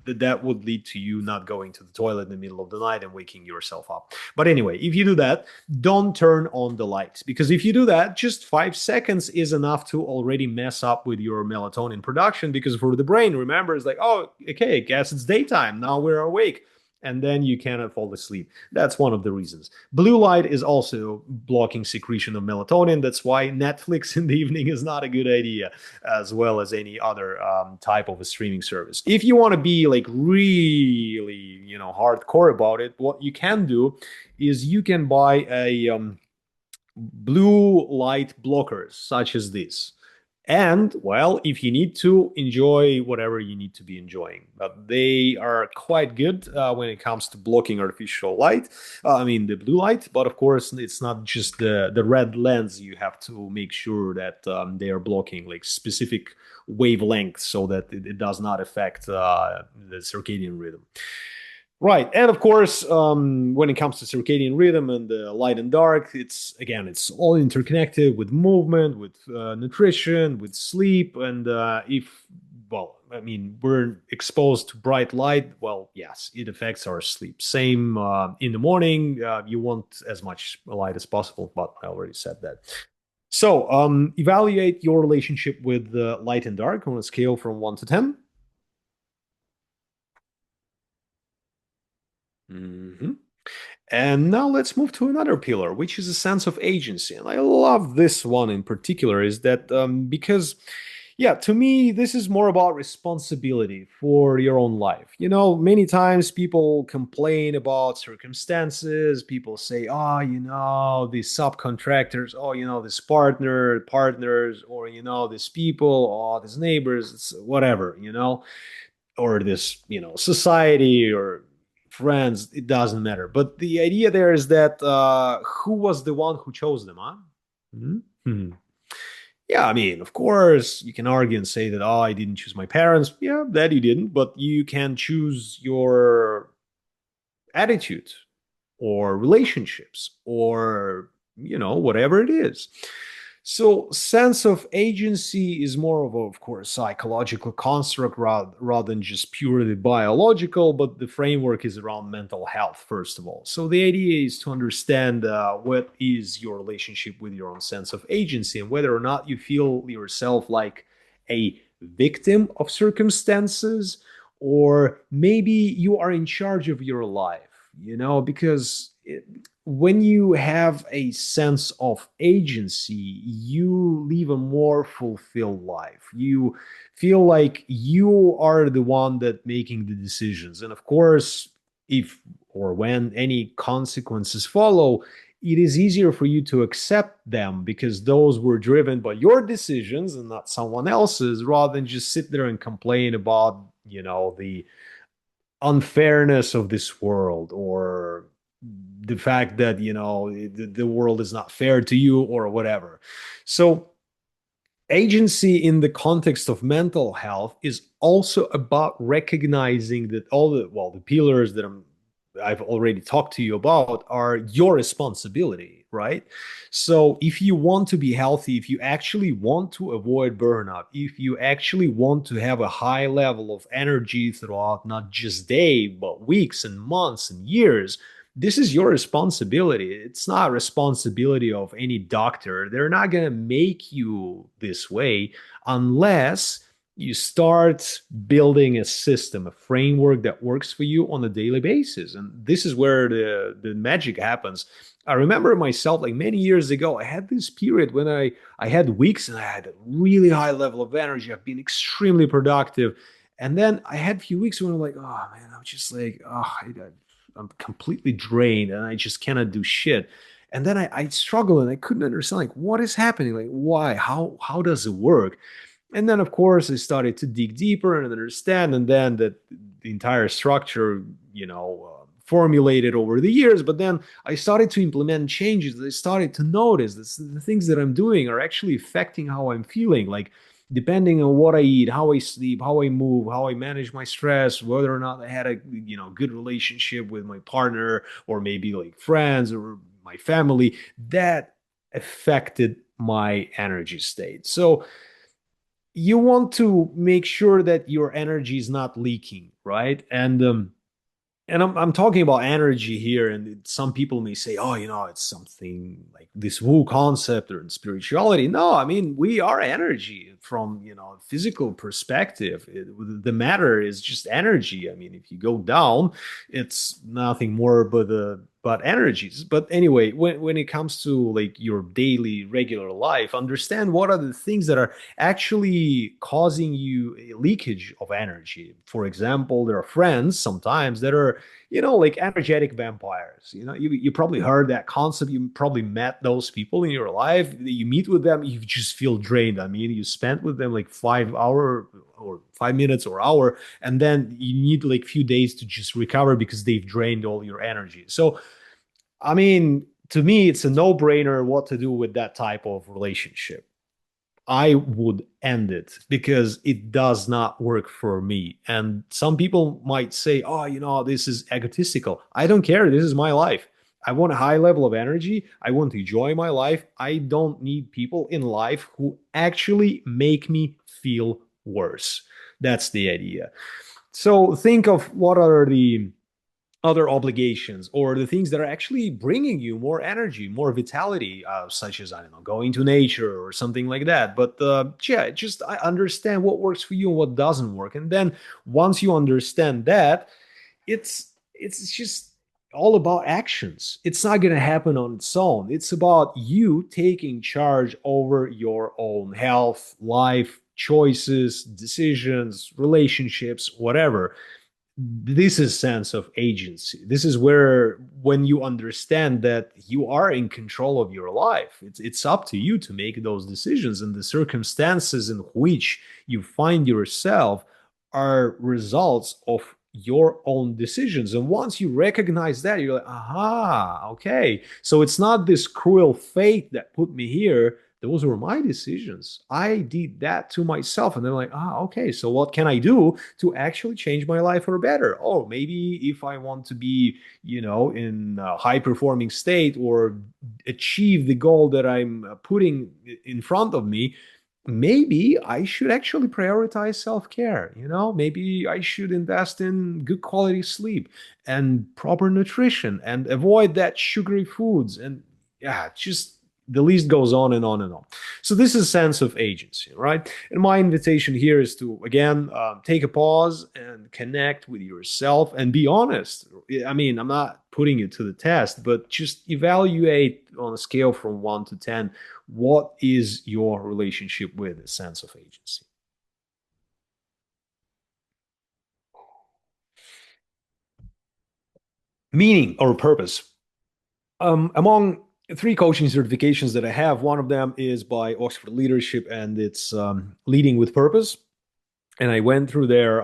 that would lead to you not going to the toilet in the middle of the night and waking yourself up. But anyway, if you do that, don't turn on the lights, because if you do that, just 5 seconds is enough to already mess up with your melatonin production. Because for the brain, remember, it's like, oh, okay, I guess it's daytime. Now we're awake. And then you cannot fall asleep. That's one of the reasons. Blue light is also blocking secretion of melatonin. That's why Netflix in the evening is not a good idea, as well as any other type of a streaming service. If you want to be like really, hardcore about it, what you can do is you can buy a blue light blockers such as this. And, well, if you need to, enjoy whatever you need to be enjoying. But they are quite good when it comes to blocking artificial light. I mean, the blue light. But of course, it's not just the red lens. You have to make sure that they are blocking like specific wavelengths so that it does not affect the circadian rhythm. Right, and of course, when it comes to circadian rhythm and light and dark, it's all interconnected with movement, with nutrition, with sleep, and if well, I mean, we're exposed to bright light, well, yes, it affects our sleep. Same in the morning, you want as much light as possible, but I already said that. So, evaluate your relationship with light and dark on a scale from 1 to 10. Mhm. And now let's move to another pillar, which is a sense of agency. And I love this one in particular, is that because, yeah, to me, this is more about responsibility for your own life. Many times people complain about circumstances. People say, oh, these subcontractors, oh, this partners, or, these people, oh, these neighbors, it's whatever. Or this, society or friends, it doesn't matter. But the idea there is that who was the one who chose them, huh? Mhm. Yeah, I mean, of course, you can argue and say that, oh, I didn't choose my parents. Yeah, that you didn't, but you can choose your attitude or relationships or, whatever it is. So, sense of agency is more of course, psychological construct rather than just purely biological, but the framework is around mental health, first of all. So, the idea is to understand what is your relationship with your own sense of agency and whether or not you feel yourself like a victim of circumstances, or maybe you are in charge of your life, because when you have a sense of agency, you live a more fulfilled life. You feel like you are the one that making the decisions. And of course, if or when any consequences follow, it is easier for you to accept them because those were driven by your decisions and not someone else's, rather than just sit there and complain about, the unfairness of this world, or the fact that the world is not fair to you or whatever. So agency in the context of mental health is also about recognizing that all the pillars that I've already talked to you about are your responsibility, right? So if you want to be healthy, if you actually want to avoid burnout, if you actually want to have a high level of energy throughout not just day, but weeks and months and years, this is your responsibility. It's not responsibility of any doctor. They're not going to make you this way unless you start building a system, a framework that works for you on a daily basis. And this is where the magic happens. I remember myself, like many years ago, I had this period when I had weeks and I had a really high level of energy. I've been extremely productive. And then I had a few weeks when I'm like, oh man, I'm just like, I'm completely drained and I just cannot do shit. And then I struggle and I couldn't understand like what is happening, like why, how does it work? And then of course I started to dig deeper and understand, and then that the entire structure, formulated over the years. But then I started to implement changes. I started to notice that the things that I'm doing are actually affecting how I'm feeling. Like depending on what I eat, how I sleep, how I move, how I manage my stress, whether or not I had a good relationship with my partner or maybe like friends or my family, that affected my energy state. So you want to make sure that your energy is not leaking, right? And I'm talking about energy here, and some people may say, oh, it's something like this woo concept or in spirituality. No, I mean, we are energy from, physical perspective. The matter is just energy. I mean, if you go down, it's nothing more but energies. But anyway, when it comes to like your daily regular life, understand what are the things that are actually causing you a leakage of energy. For example, there are friends sometimes that are, like energetic vampires. You probably heard that concept. You probably met those people in your life. You meet with them, you just feel drained. I mean, you spent with them like 5 hour or 5 minutes or hour, and then you need like few days to just recover because they've drained all your energy. So I mean, to me, it's a no-brainer what to do with that type of relationship. I would end it because it does not work for me. And some people might say, oh, this is egotistical. I don't care. This is my life. I want a high level of energy. I want to enjoy my life. I don't need people in life who actually make me feel worse. That's the idea. So think of what are the other obligations or the things that are actually bringing you more energy, more vitality, such as, I don't know, going to nature or something like that. But yeah, just understand what works for you and what doesn't work. And then once you understand that, it's just all about actions. It's not going to happen on its own. It's about you taking charge over your own health, life, choices, decisions, relationships, whatever. This is sense of agency. This is where when you understand that you are in control of your life, it's up to you to make those decisions, and the circumstances in which you find yourself are results of your own decisions. And once you recognize that, you're like, aha, okay, so it's not this cruel fate that put me here. those were my decisions. I did that to myself. And they're like, ah, okay, so what can I do to actually change my life for better? Oh, maybe if I want to be, in a high performing state or achieve the goal that I'm putting in front of me, maybe I should actually prioritize self care. Maybe I should invest in good quality sleep and proper nutrition and avoid that sugary foods. And yeah, just the list goes on and on and on. So this is a sense of agency, right? And my invitation here is to again take a pause and connect with yourself and be honest. I mean, I'm not putting it to the test, but just evaluate on a scale from 1 to 10, what is your relationship with a sense of agency? Meaning or purpose. Among three coaching certifications that I have, one of them is by Oxford Leadership, and it's Leading with Purpose. And I went through their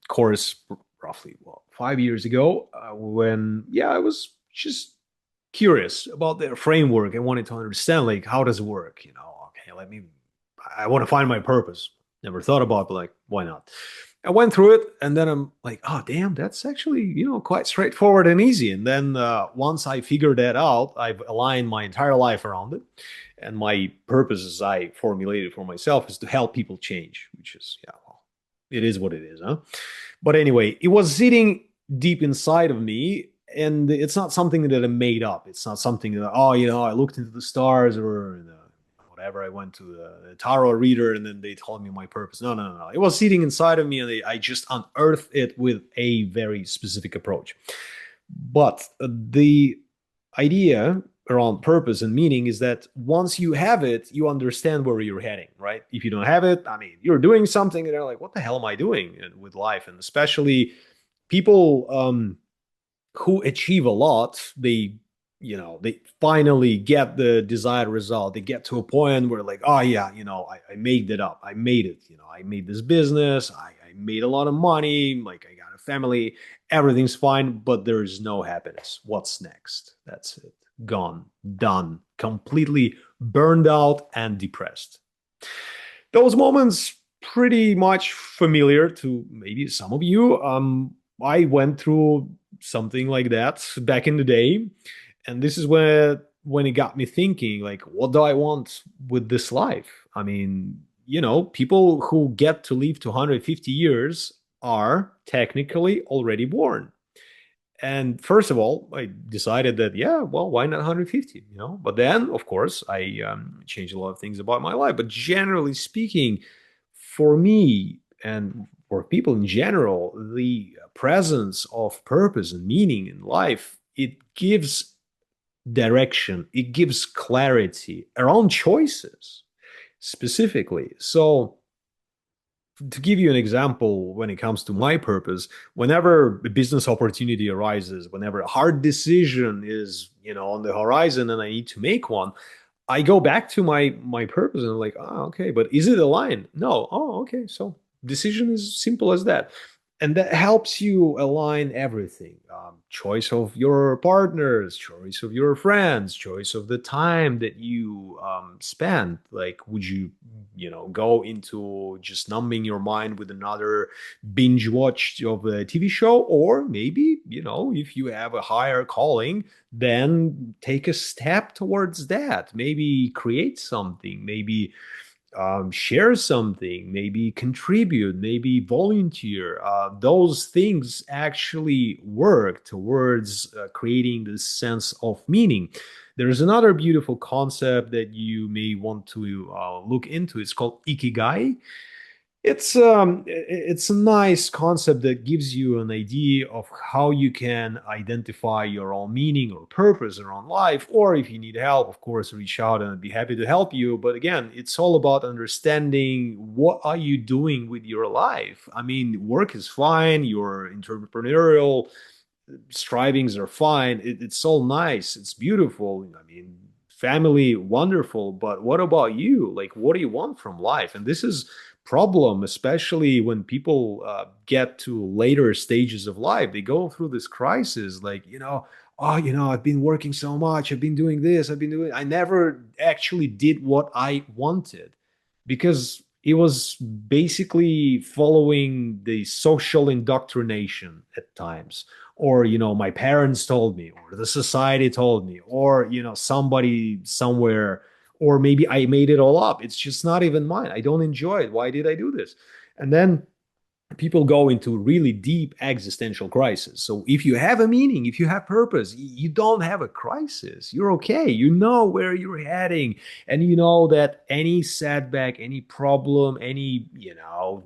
course roughly 5 years ago when, yeah, I was just curious about their framework. I wanted to understand, like, how does it work? Okay, I want to find my purpose. Never thought about it, but like, why not? I went through it, and then I'm like, oh, damn, that's actually, quite straightforward and easy. And then once I figured that out, I've aligned my entire life around it. And my purpose, as I formulated for myself, is to help people change, which is, yeah, well, it is what it is, huh? But anyway, it was sitting deep inside of me, and it's not something that I made up. It's not something that, oh, I looked into the stars or whatever. I went to the tarot reader and then they told me my purpose. No, no, no, no. It was sitting inside of me, and I just unearthed it with a very specific approach. But the idea around purpose and meaning is that once you have it, you understand where you're heading, right? If you don't have it, I mean, you're doing something and they're like, what the hell am I doing with life? And especially people who achieve a lot, they finally get the desired result. They get to a point where like, oh yeah, I made it up. I made it. I made this business. I made a lot of money. Like I got a family. Everything's fine, but there's no happiness. What's next? That's it. Gone, done, completely burned out and depressed. Those moments pretty much familiar to maybe some of you. I went through something like that back in the day, and this is when it got me thinking, like, what do I want with this life? I mean, people who get to live to 150 years are technically already born. And first of all, I decided that, yeah, well, why not 150? But then, of course, I changed a lot of things about my life. But generally speaking, for me and for people in general, the presence of purpose and meaning in life, it gives direction, it gives clarity around choices specifically. So, to give you an example, when it comes to my purpose, whenever a business opportunity arises, whenever a hard decision is, on the horizon and I need to make one, I go back to my purpose and I'm like, oh, okay, but is it aligned? No. Oh, okay. So decision is simple as that. And that helps you align everything. Choice of your partners, choice of your friends, choice of the time that you spend. Like, would you, go into just numbing your mind with another binge watch of a TV show? Or maybe, if you have a higher calling, then take a step towards that. Maybe create something, maybe share something, maybe contribute, maybe volunteer. Those things actually work towards creating this sense of meaning. There's another beautiful concept that you may want to look into. It's called ikigai. It's a nice concept that gives you an idea of how you can identify your own meaning or purpose around life. Or if you need help, of course, reach out and I'd be happy to help you. But again, it's all about understanding, what are you doing with your life? I mean, work is fine, your entrepreneurial strivings are fine. It's all nice. It's beautiful. I mean, family, wonderful. But what about you? Like, what do you want from life? And this is problem, especially when people get to later stages of life. They go through this crisis, like, oh, I've been working so much, I've been doing this, I've been doing, I never actually did what I wanted because it was basically following the social indoctrination at times. Or, my parents told me, or the society told me, or, somebody somewhere, or maybe I made it all up. It's just not even mine. I don't enjoy it. Why did I do this? And then people go into really deep existential crisis. So if you have a meaning, if you have purpose, you don't have a crisis. You're okay. You know where you're heading, and you know that any setback, any problem, any,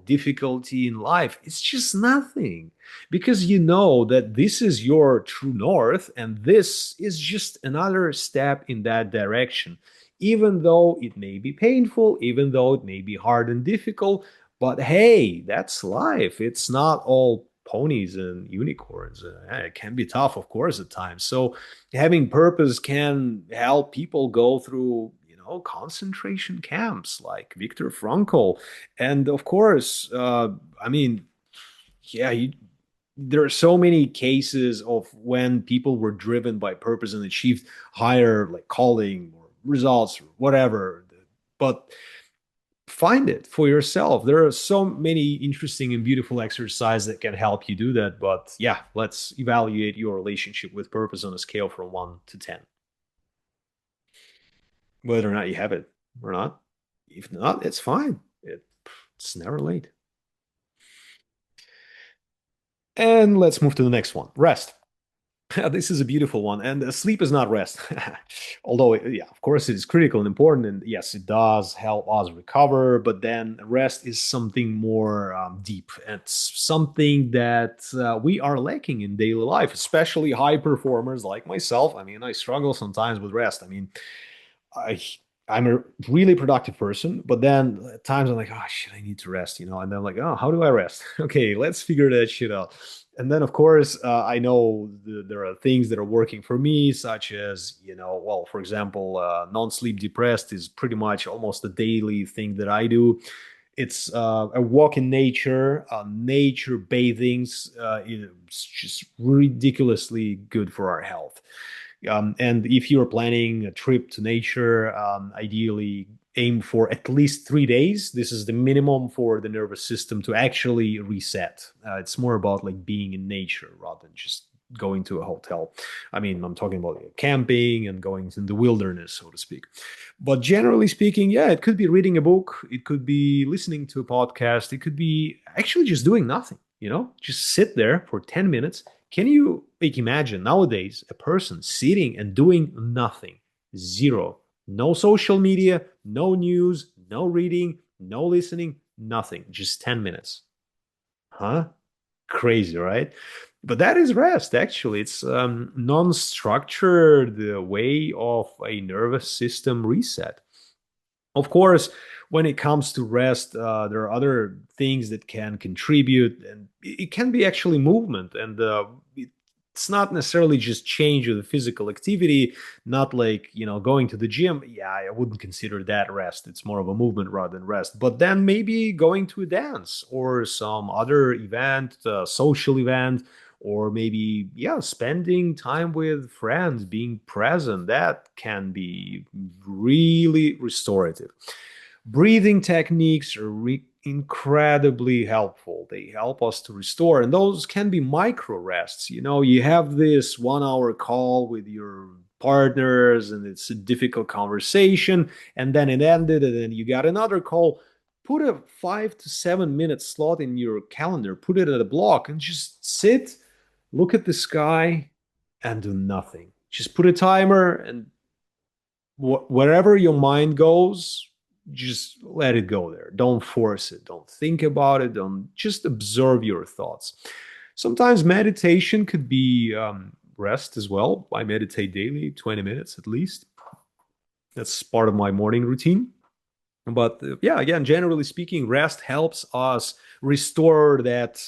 difficulty in life, it's just nothing, because you know that this is your true north and this is just another step in that direction. Even though it may be painful, even though it may be hard and difficult, but hey, that's life. It's not all ponies and unicorns. It can be tough, of course, at times. So having purpose can help people go through, concentration camps like Viktor Frankl. And of course, I mean, yeah, there are so many cases of when people were driven by purpose and achieved higher like calling or results or whatever. But find it for yourself. There are so many interesting and beautiful exercises that can help you do that. But yeah, let's evaluate your relationship with purpose on a scale from 1 to 10, whether or not you have it or not. If not, it's fine. It's never late. And let's move to the next one, rest. This is a beautiful one, and sleep is not rest. Although, yeah, of course, it is critical and important, and yes, it does help us recover. But then rest is something more deep. It's something that we are lacking in daily life, especially high performers like myself. I mean, I struggle sometimes with rest. I mean, I I'm a really productive person, but then at times I'm like, oh shit, I need to rest, and then I'm like, oh, how do I rest? Okay, let's figure that shit out. And then of course, I know there are things that are working for me, such as, well, for example, non-sleep depressed is pretty much almost a daily thing that I do. It's a walk in nature, nature bathings. It's just ridiculously good for our health. And if you're planning a trip to nature, ideally aim for at least 3 days. This is the minimum for the nervous system to actually reset. It's more about like being in nature rather than just going to a hotel. I mean, I'm talking about camping and going in the wilderness, so to speak. But generally speaking, yeah, it could be reading a book, it could be listening to a podcast, it could be actually just doing nothing, just sit there for 10 minutes. Can you like imagine nowadays a person sitting and doing nothing? Zero. No social media, no news, no reading, no listening, nothing. Just 10 minutes. Huh? Crazy, right? But that is rest, actually. It's non-structured way of a nervous system reset. Of course, when it comes to rest, there are other things that can contribute, and it can be actually movement. And it's not necessarily just change of the physical activity, not like, going to the gym. Yeah, I wouldn't consider that rest. It's more of a movement rather than rest. But then maybe going to a dance or some other event, social event, or maybe, yeah, spending time with friends, being present, that can be really restorative. Breathing techniques are incredibly helpful. They help us to restore, and those can be micro rests. You have this 1 hour call with your partners, and it's a difficult conversation, and then it ended, and then you got another call. Put a 5 to 7 minute slot in your calendar, put it at a block, and just sit, look at the sky, and do nothing. Just put a timer, and wherever your mind goes, just let it go there. Don't force it. Don't think about it. Don't just observe your thoughts. Sometimes meditation could be rest as well. I meditate daily, 20 minutes at least. That's part of my morning routine. But yeah, again, generally speaking, rest helps us restore that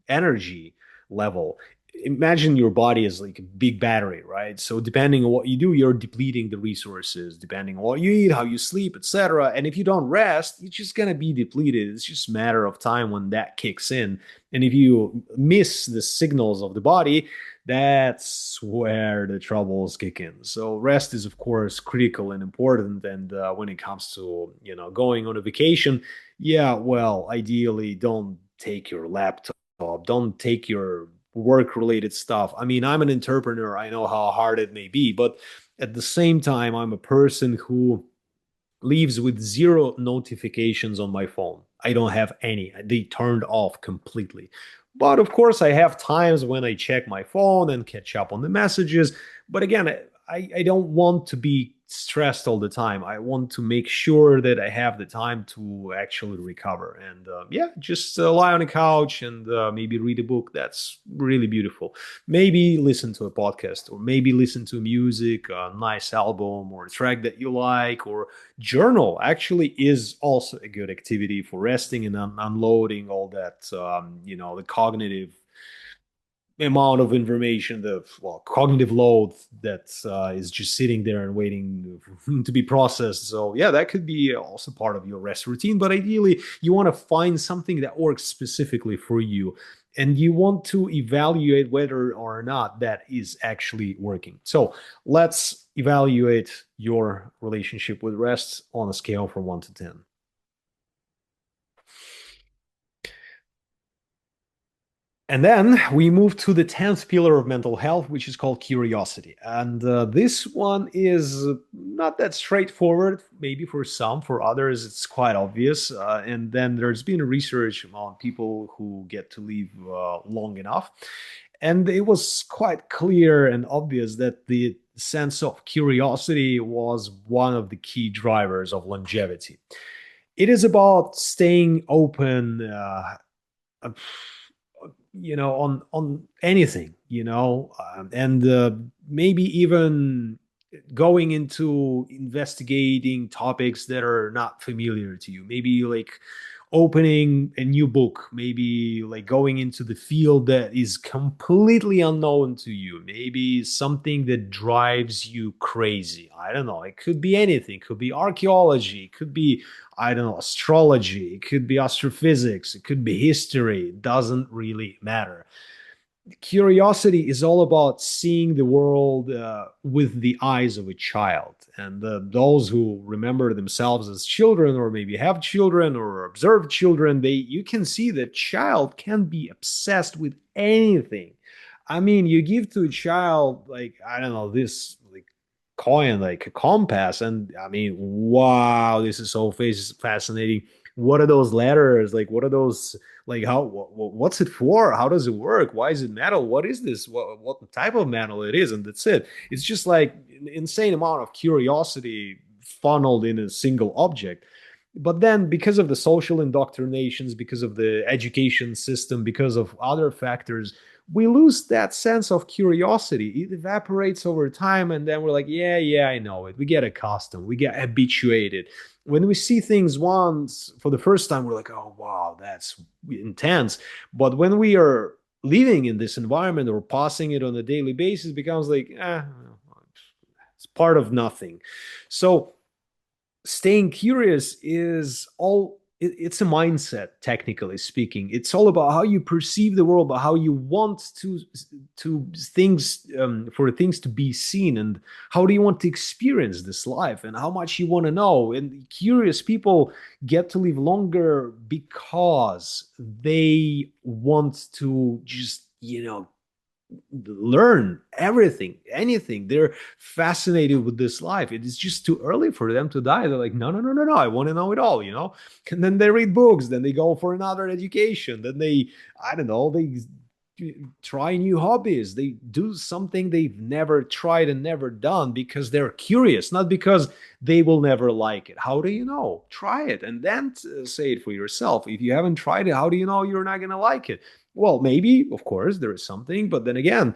energy level. imagine your body as like a big battery, right? So depending on what you do, you're depleting the resources, depending on what you eat, how you sleep, etc. And if you don't rest, you're just gonna be depleted. It's just a matter of time when that kicks in. And if you miss the signals of the body, that's where the troubles kick in. So rest is of course critical and important. And when it comes to going on a vacation, yeah, well, ideally don't take your laptop, don't take your work related stuff. I mean, I'm an entrepreneur. I know how hard it may be, but at the same time, I'm a person who leaves with zero notifications on my phone. I don't have any. They turned off completely. But of course, I have times when I check my phone and catch up on the messages. But again, I don't want to be stressed all the time. I want to make sure that I have the time to actually recover. And yeah, just lie on a couch and maybe read a book. That's really beautiful. Maybe listen to a podcast, or maybe listen to music, a nice album or a track that you like, or journal actually is also a good activity for resting and unloading all that, the cognitive amount of information, the cognitive load that is just sitting there and waiting to be processed. So yeah, that could be also part of your rest routine. But ideally, you want to find something that works specifically for you, and you want to evaluate whether or not that is actually working. So let's evaluate your relationship with rest on a scale from 1 to 10. And then we move to the 10th pillar of mental health, which is called curiosity. And this one is not that straightforward, maybe for some, for others, it's quite obvious. And then there's been research on people who get to live long enough. And it was quite clear and obvious that the sense of curiosity was one of the key drivers of longevity. It is about staying open, on anything, and maybe even going into investigating topics that are not familiar to you. Maybe like opening a new book, maybe like going into the field that is completely unknown to you, maybe something that drives you crazy. I don't know. It could be anything. It could be archaeology. It could be, I don't know, astrology. It could be astrophysics. It could be history. It doesn't really matter. Curiosity is all about seeing the world with the eyes of a child. And those who remember themselves as children, or maybe have children or observe children, you can see that child can be obsessed with anything. I mean, you give to a child like, I don't know, this like coin, like a compass, and I mean, wow, this is so fascinating. What are those letters? Like, what are those? Like, what's it for? How does it work? Why is it metal? What is this? What type of metal it is? And that's it. It's just like an insane amount of curiosity funneled in a single object. But then, because of the social indoctrinations, because of the education system, because of other factors, we lose that sense of curiosity. It evaporates over time, and then we're like, yeah, yeah, I know it. We get accustomed, we get habituated. When we see things once for the first time, we're like, oh, wow, that's intense. But when we are living in this environment or passing it on a daily basis, it becomes like, it's part of nothing. So staying curious is it's a mindset, technically speaking. It's all about how you perceive the world, but how you want to things, for things to be seen, and how do you want to experience this life, and how much you want to know. And curious people get to live longer because they want to just learn everything, anything. They're fascinated with this life. It is just too early for them to die. They're like, no, no, no, no, no. I want to know it all. And then they read books, then they go for another education, then they, I don't know, they try new hobbies. They do something they've never tried and never done because they're curious, not because they will never like it. How do you know? Try it and then say it for yourself. If you haven't tried it, how do you know you're not going to like it? Well, maybe, of course, there is something, but then again,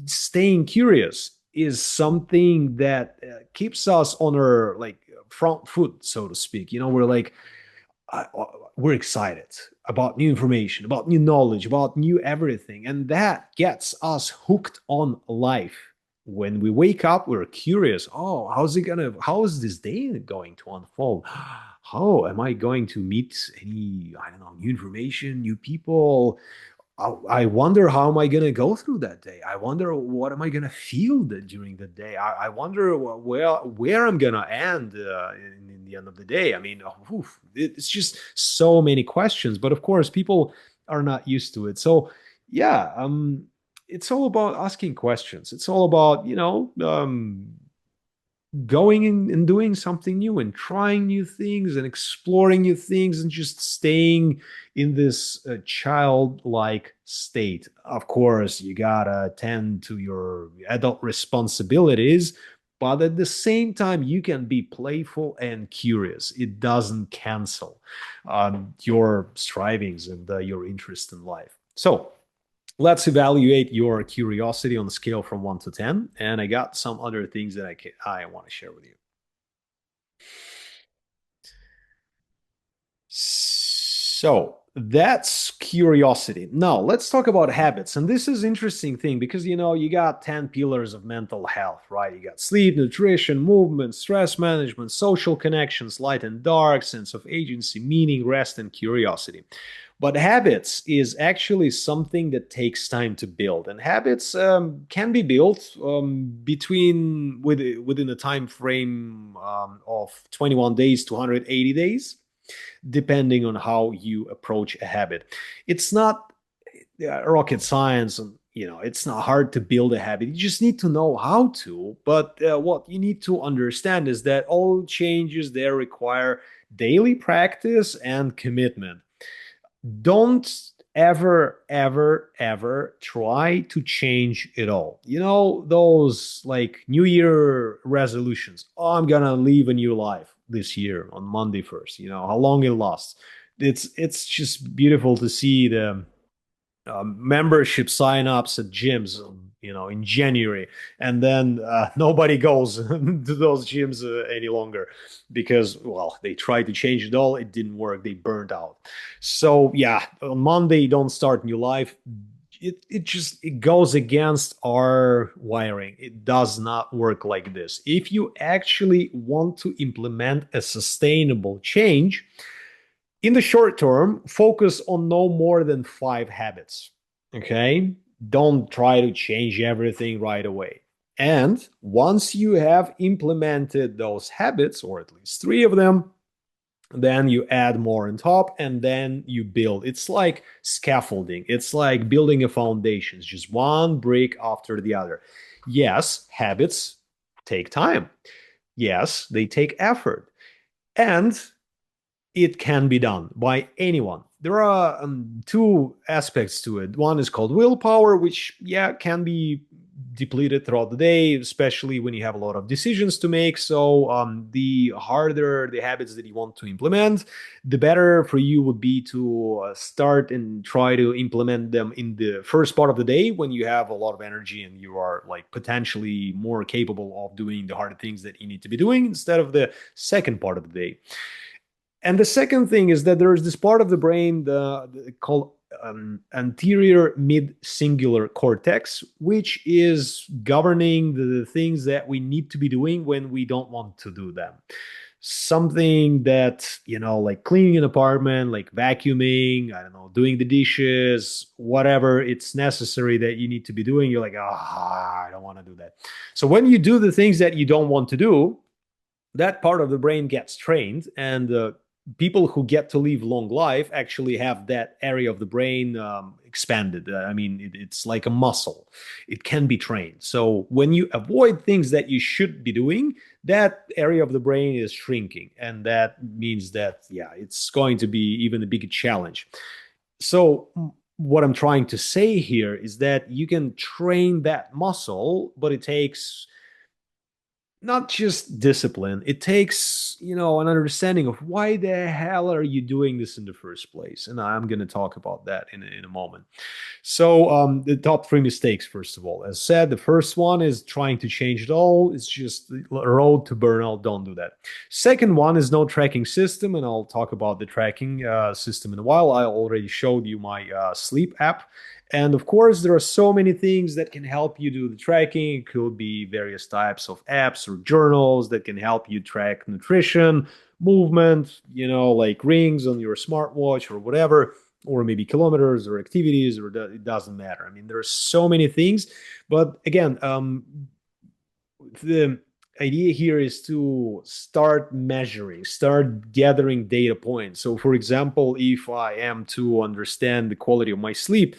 staying curious is something that keeps us on our like front foot, so to speak. We're like, I, we're excited about new information, about new knowledge, about new everything. And that gets us hooked on life. When we wake up, we're curious. Oh, how is this day going to unfold? How am I going to meet any, I don't know, new information, new people? I wonder how am I going to go through that day. I wonder what am I going to feel during the day. I wonder where I'm going to end in the end of the day. I mean, oof, it's just so many questions. But of course, people are not used to it. So yeah, it's all about asking questions. It's all about going and doing something new and trying new things and exploring new things and just staying in this childlike state. Of course, you gotta tend to your adult responsibilities, but at the same time, you can be playful and curious. It doesn't cancel your strivings and your interest in life. So, let's evaluate your curiosity on a scale from 1 to 10. And I got some other things that I want to share with you. So that's curiosity. Now let's talk about habits. And this is interesting thing because you got 10 pillars of mental health, right? You got sleep, nutrition, movement, stress management, social connections, light and dark, sense of agency, meaning, rest, and curiosity. But habits is actually something that takes time to build, and habits can be built within a time frame of 21 days to 180 days, depending on how you approach a habit. It's not rocket science, and it's not hard to build a habit. You just need to know how to. But what you need to understand is that all changes there require daily practice and commitment. Don't ever try to change it all. Those like New Year resolutions. Oh, I'm gonna live a new life this year on Monday first. How long it lasts. It's just beautiful to see the membership sign-ups at gyms, in January, and then nobody goes to those gyms any longer because, well, they tried to change it all, it didn't work, they burned out. So yeah, on Monday, don't start new life. It goes against our wiring. It does not work like this. If you actually want to implement a sustainable change, in the short term, focus on no more than 5 habits. Okay. Don't try to change everything right away. And once you have implemented those habits, or at least 3 of them, then you add more on top and then you build. It's like scaffolding, it's like building a foundation, it's just one brick after the other. Yes, habits take time. Yes, they take effort. And it can be done by anyone. There are two aspects to it. One is called willpower, which, yeah, can be depleted throughout the day, especially when you have a lot of decisions to make. So, the harder the habits that you want to implement, the better for you would be to start and try to implement them in the first part of the day when you have a lot of energy and you are like potentially more capable of doing the hard things that you need to be doing instead of the second part of the day. And the second thing is that there is this part of the brain called anterior mid-cingulate cortex, which is governing the things that we need to be doing when we don't want to do them. Something that, like cleaning an apartment, like vacuuming, I don't know, doing the dishes, whatever it's necessary that you need to be doing, you're like, I don't want to do that. So when you do the things that you don't want to do, that part of the brain gets trained, and people who get to live long life actually have that area of the brain expanded. I mean, it's like a muscle. It can be trained. So when you avoid things that you should be doing, that area of the brain is shrinking, and that means that, yeah, it's going to be even a bigger challenge. So what I'm trying to say here is that you can train that muscle, but it takes not just discipline. It takes, an understanding of why the hell are you doing this in the first place. And I'm going to talk about that in a moment. So, the top three mistakes, first of all, as said, the first one is trying to change it all. It's just a road to burnout. Don't do that. Second one is no tracking system, and I'll talk about the tracking system in a while. I already showed you my sleep app. And of course, there are so many things that can help you do the tracking. It could be various types of apps or journals that can help you track nutrition, movement, like rings on your smartwatch or whatever, or maybe kilometers or activities, or it doesn't matter. I mean, there are so many things. But again, the idea here is to start measuring, start gathering data points. So, for example, if I am to understand the quality of my sleep,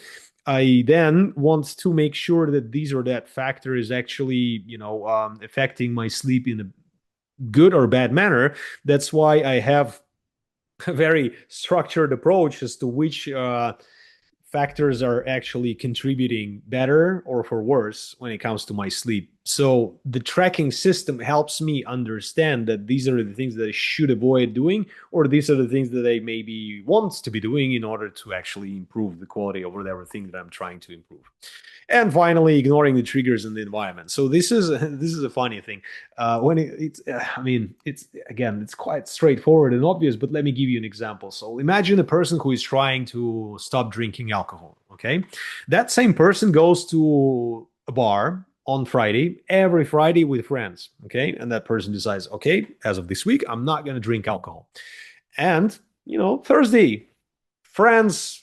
I then want to make sure that these or that factor is actually, affecting my sleep in a good or bad manner. That's why I have a very structured approach as to which factors are actually contributing better or for worse when it comes to my sleep. So the tracking system helps me understand that these are the things that I should avoid doing, or these are the things that I maybe want to be doing in order to actually improve the quality of whatever thing that I'm trying to improve. And finally, ignoring the triggers in the environment. So this is this is a funny thing. When it's, I mean, it's again, it's quite straightforward and obvious. But let me give you an example. So imagine a person who is trying to stop drinking alcohol. Okay, that same person goes to a bar on Friday, every Friday with friends. Okay, and that person decides, okay, as of this week, I'm not going to drink alcohol. And Thursday, friends,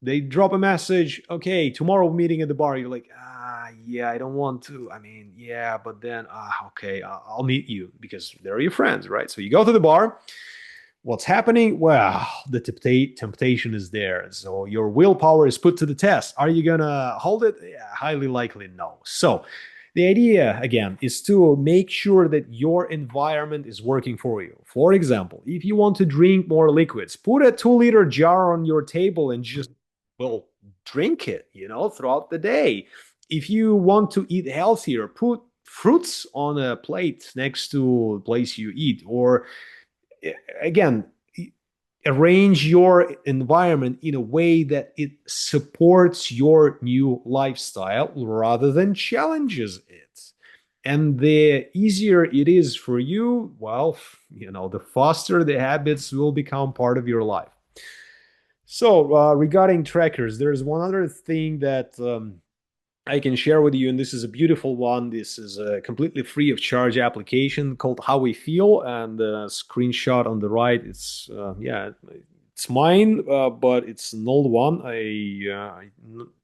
they drop a message, okay, tomorrow meeting at the bar. You're like, yeah, I don't want to. I mean, yeah, but then, okay, I'll meet you because they're your friends, right? So you go to the bar. What's happening? Well, the temptation is there. So your willpower is put to the test. Are you going to hold it? Yeah, highly likely no. So the idea, again, is to make sure that your environment is working for you. For example, if you want to drink more liquids, put a 2-liter jar on your table and just, well, drink it, throughout the day. If you want to eat healthier, put fruits on a plate next to the place you eat. Or again, arrange your environment in a way that it supports your new lifestyle rather than challenges it. And the easier it is for you, well, the faster the habits will become part of your life. So, regarding trackers, there's one other thing that I can share with you, and this is a beautiful one. This is a completely free of charge application called How We Feel, and the screenshot on the right. Yeah, it's mine, but it's an old one.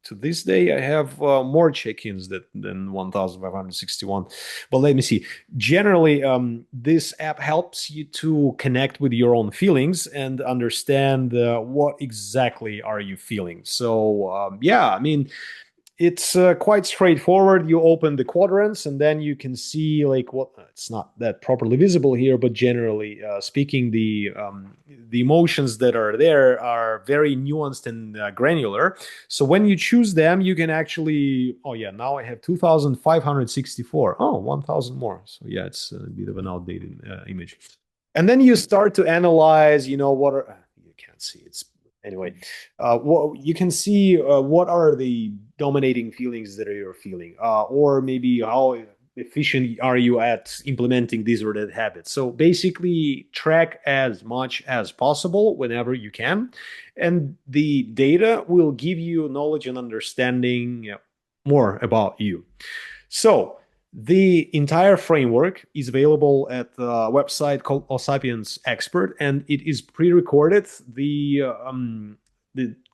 To this day I have more check-ins than 1,561. But let me see. Generally, this app helps you to connect with your own feelings and understand what exactly are you feeling. So yeah, I mean, it's quite straightforward. You open the quadrants, and then you can see like what it's not that properly visible here, but generally speaking, the emotions that are there are very nuanced and granular. So when you choose them, you can actually. Oh yeah, now I have 2,564. Oh, 1,000 more. So yeah, it's a bit of an outdated image. And then you start to analyze. What are you can't see it's anyway. What you can see what are the dominating feelings that you're feeling, or maybe how efficient are you at implementing these or that habits. So basically, track as much as possible whenever you can, and the data will give you knowledge and understanding more about you. So the entire framework is available at the website called Sapiens Expert, and it is pre-recorded. The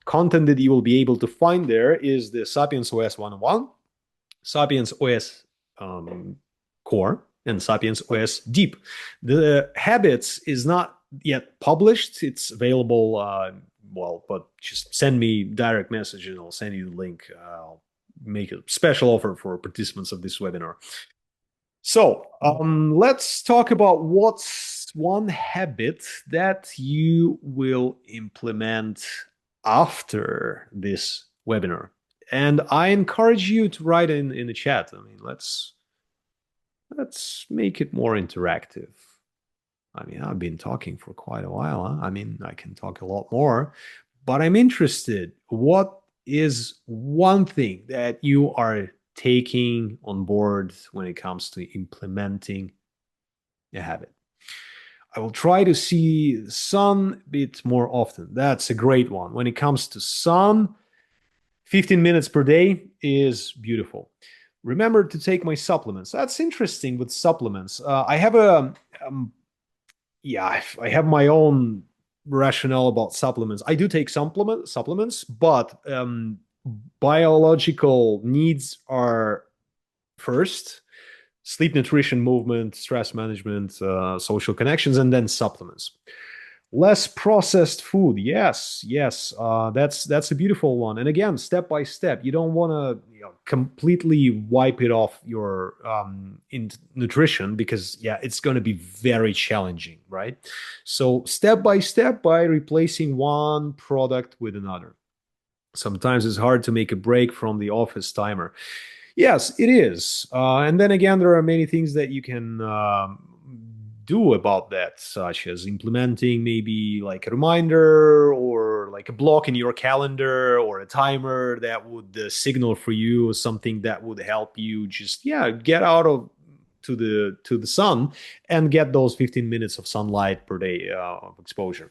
content that you will be able to find there is the Sapiens OS 101, Sapiens OS Core, and Sapiens OS Deep. The habits is not yet published. It's available. Well, but just send me direct message and I'll send you the link. I'll make a special offer for participants of this webinar. So let's talk about what's one habit that you will implement after this webinar. And I encourage you to write in the chat. I mean, let's Let's make it more interactive. I mean, I've been talking for quite a while. Huh? I mean, I can talk a lot more, but I'm interested. What is one thing that you are taking on board when it comes to implementing a habit? I will try to see the sun a bit more often. That's a great one. When it comes to sun, 15 minutes per day is beautiful. Remember to take my supplements. That's interesting with supplements. I have um, yeah, I have my own rationale about supplements. I do take supplements, but biological needs are first: sleep, nutrition, movement, stress management, social connections, and then supplements. Less processed food. Yes, yes, that's a beautiful one. And again, step by step. You don't want to completely wipe it off your in nutrition because yeah, it's going to be very challenging, right? So step by step by replacing one product with another. Sometimes it's hard to make a break from the office timer. Yes, it is. And then again, there are many things that you can do about that, such as implementing maybe like a reminder or like a block in your calendar or a timer that would signal for you something that would help you just, yeah, get out of to the sun and get those 15 minutes of sunlight per day of exposure.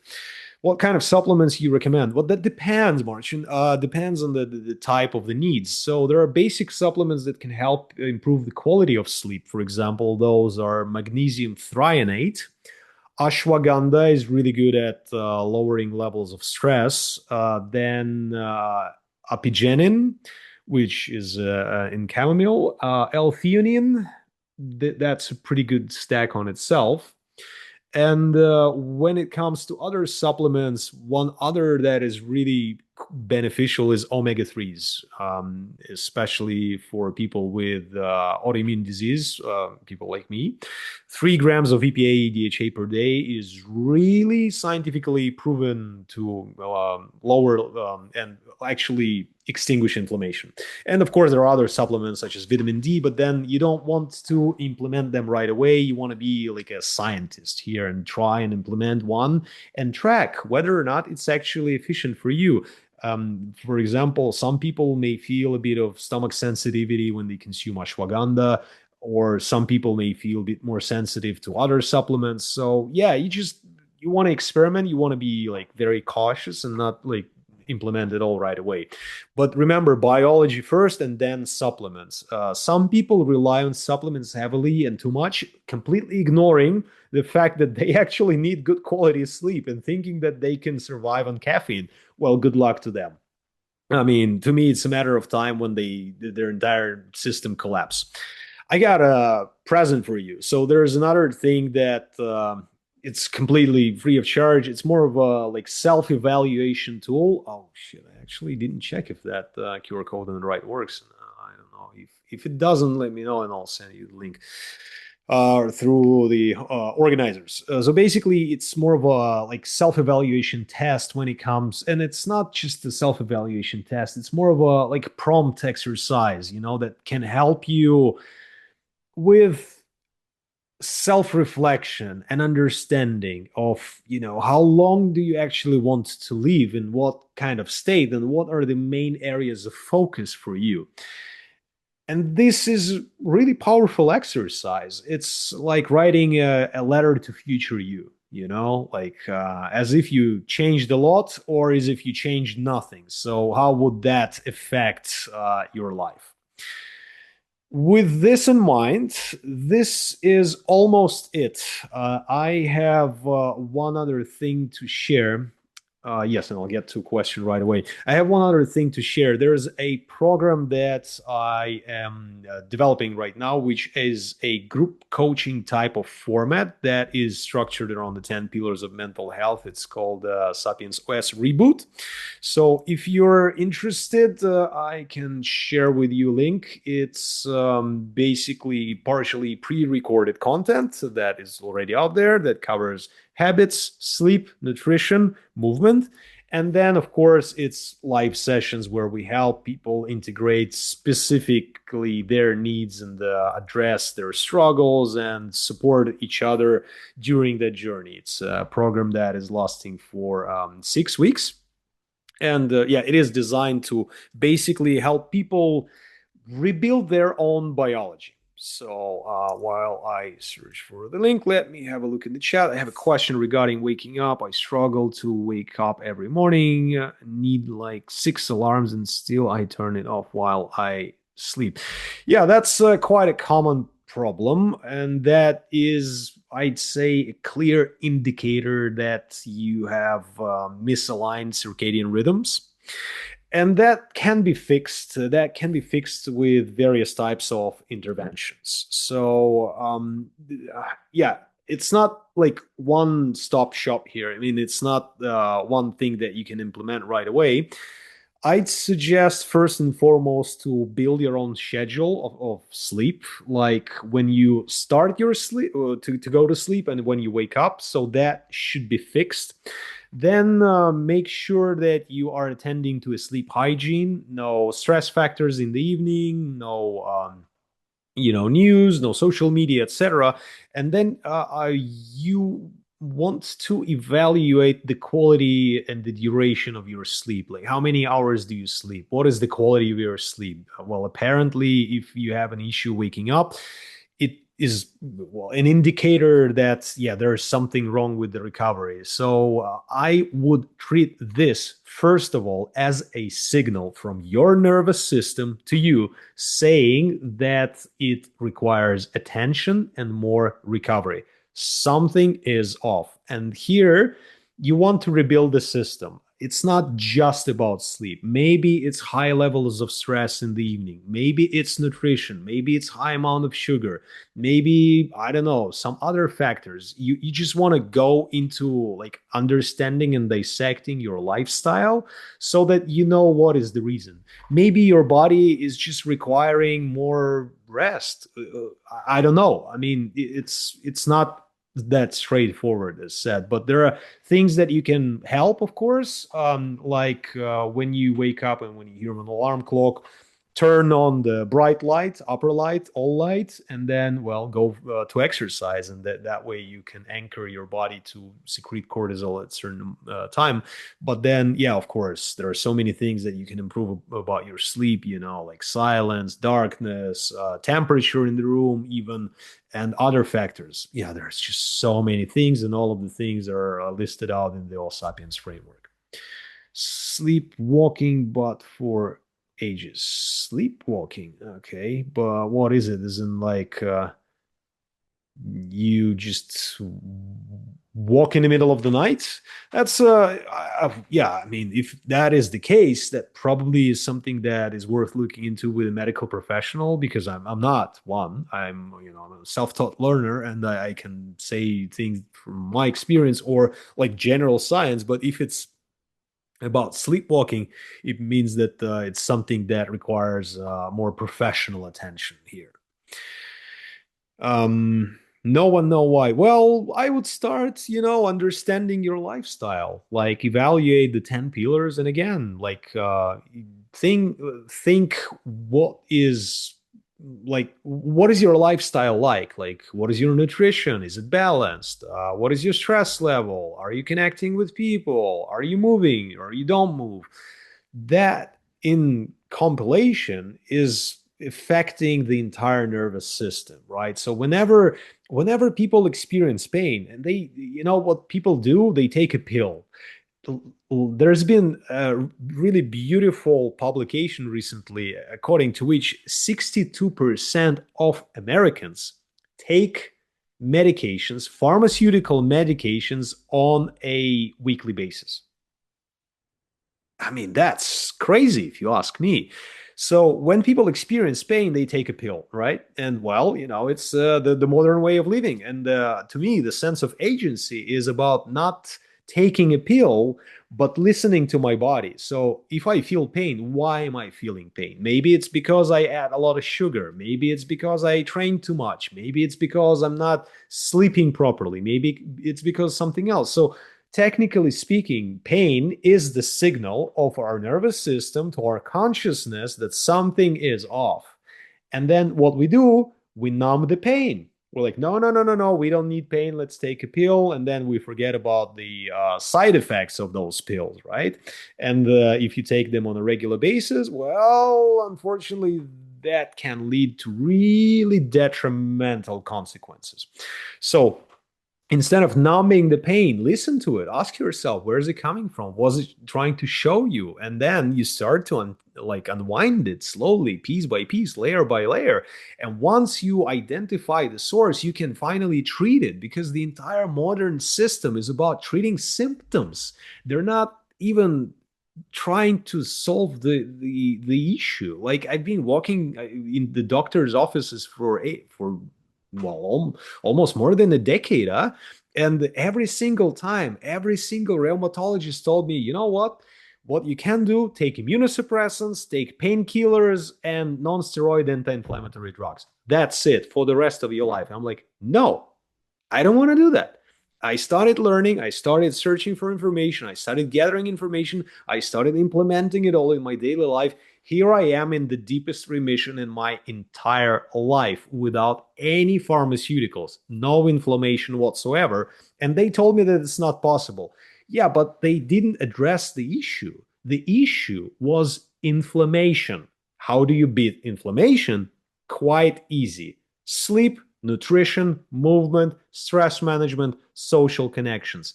What kind of supplements you recommend? Well, that depends, Martin. Depends on the type of the needs. So there are basic supplements that can help improve the quality of sleep. For example, those are magnesium threonate. Ashwagandha is really good at lowering levels of stress. Then apigenin, which is in chamomile. L-theanine, that's a pretty good stack on itself. And when it comes to other supplements, one other that is really beneficial is omega 3s, especially for people with autoimmune disease, people like me. 3 grams of EPA DHA per day is really scientifically proven to lower and actually extinguish inflammation. And of course, there are other supplements such as vitamin D, but then you don't want to implement them right away. You want to be like a scientist here and try and implement one and track whether or not it's actually efficient for you. For example, some people may feel a bit of stomach sensitivity when they consume ashwagandha, or some people may feel a bit more sensitive to other supplements. So yeah, you want to experiment, you want to be like very cautious and not like implement it all right away. But remember, biology first and then supplements. Some people rely on supplements heavily and too much, completely ignoring the fact that they actually need good quality sleep and thinking that they can survive on caffeine. Well, good luck to them. I mean, to me, it's a matter of time when their entire system collapse. I got a present for you. So there's another thing that it's completely free of charge. It's more of a like self-evaluation tool. Oh shit! I actually didn't check if that QR code on the right works. I don't know if it doesn't. Let me know and I'll send you the link through the organizers. So basically, it's more of a like self-evaluation test when it comes, and it's not just a self-evaluation test. It's more of a like prompt exercise, that can help you with self-reflection and understanding of, how long do you actually want to live, in what kind of state, and what are the main areas of focus for you. And this is really powerful exercise. It's like writing a letter to future you, like as if you changed a lot or as if you changed nothing. So how would that affect your life? With this in mind, this is almost it. I have one other thing to share. Yes, and I'll get to a question right away. I have one other thing to share. There's a program that I am developing right now, which is a group coaching type of format that is structured around the 10 pillars of mental health. It's called Sapiens OS Reboot. So if you're interested, I can share with you a link. It's basically partially pre-recorded content that is already out there that covers habits, sleep, nutrition, movement. And then, of course, it's live sessions where we help people integrate specifically their needs and address their struggles and support each other during that journey. It's a program that is lasting for 6 weeks. And yeah, it is designed to basically help people rebuild their own biology. So while I search for the link, let me have a look in the chat. I have a question regarding waking up. I struggle to wake up every morning, need like 6 alarms, and still I turn it off while I sleep. Yeah, that's quite a common problem. And that is, I'd say, a clear indicator that you have misaligned circadian rhythms, and that can be fixed with various types of interventions. So yeah, it's not like one stop shop here. I mean, it's not one thing that you can implement right away. I'd suggest first and foremost to build your own schedule of sleep, like when you start your sleep to go to sleep and when you wake up. So that should be fixed. Then make sure that you are attending to a sleep hygiene, no stress factors in the evening, no news, no social media, etc. And then you want to evaluate the quality and the duration of your sleep. Like, how many hours do you sleep? What is the quality of your sleep? Well, apparently, if you have an issue waking up, it is, well, an indicator that, yeah, there is something wrong with the recovery. So I would treat this first of all as a signal from your nervous system to you, saying that it requires attention and more recovery. Something is off. And here you want to rebuild the system. It's not just about sleep. Maybe it's high levels of stress in the evening. Maybe it's nutrition. Maybe it's high amount of sugar. Maybe, I don't know, some other factors. You just want to go into like understanding and dissecting your lifestyle so that you know what is the reason. Maybe your body is just requiring more rest. I don't know. I mean, it's not that straightforward as said, but there are things that you can help, of course, like when you wake up and when you hear an alarm clock, turn on the bright light, upper light, all light, and then, well, go to exercise, and that way you can anchor your body to secrete cortisol at certain time. But then, yeah, of course, there are so many things that you can improve about your sleep, like silence, darkness, temperature in the room, even, and other factors. Yeah, there's just so many things, and all of the things are listed out in the All Sapiens framework. Sleepwalking, but for ages. Sleepwalking, okay, but what is it? Isn't like you just walk in the middle of the night? That's yeah, I mean, if that is the case, that probably is something that is worth looking into with a medical professional, because I'm not one. I'm a self-taught learner, and I can say things from my experience or like general science. But if it's about sleepwalking, it means that it's something that requires more professional attention here. No one know why. Well, I would start, understanding your lifestyle, like evaluate the 10 pillars. And again, like think what is your lifestyle like what is your nutrition, is it balanced, what is your stress level, are you connecting with people, are you moving or you don't move? That in compilation is affecting the entire nervous system, right? So whenever people experience pain, and they, what people do, they take a pill. There's been a really beautiful publication recently, according to which 62% of Americans take medications, pharmaceutical medications, on a weekly basis. I mean, that's crazy if you ask me. So when people experience pain, they take a pill, right? And well, it's the modern way of living. And to me, the sense of agency is about not taking a pill, but listening to my body. So if I feel pain, why am I feeling pain? Maybe it's because I add a lot of sugar. Maybe it's because I train too much. Maybe it's because I'm not sleeping properly. Maybe it's because something else. So Technically speaking, pain is the signal of our nervous system to our consciousness that something is off. And then what we do, we numb the pain. We're like, no, no, no, no, no, we don't need pain. Let's take a pill. And then we forget about the side effects of those pills, right? And if you take them on a regular basis, well, unfortunately, that can lead to really detrimental consequences. So, instead of numbing the pain, listen to it. Ask yourself, where is it coming from? Was it trying to show you? And then you start to unwind it slowly, piece by piece, layer by layer. And once you identify the source, you can finally treat it, because the entire modern system is about treating symptoms. They're not even trying to solve the issue. Like, I've been walking in the doctor's offices for well, almost more than a decade, huh? And every single time, every single rheumatologist told me, you know what? What you can do, take immunosuppressants, take painkillers, and non-steroid anti-inflammatory drugs. That's it for the rest of your life. I'm like, no, I don't want to do that. I started learning, I started searching for information, I started gathering information, I started implementing it all in my daily life. Here I am in the deepest remission in my entire life without any pharmaceuticals, no inflammation whatsoever. And they told me that it's not possible. Yeah, but they didn't address the issue. The issue was inflammation. How do you beat inflammation? Quite easy. Sleep, nutrition, movement, stress management, social connections.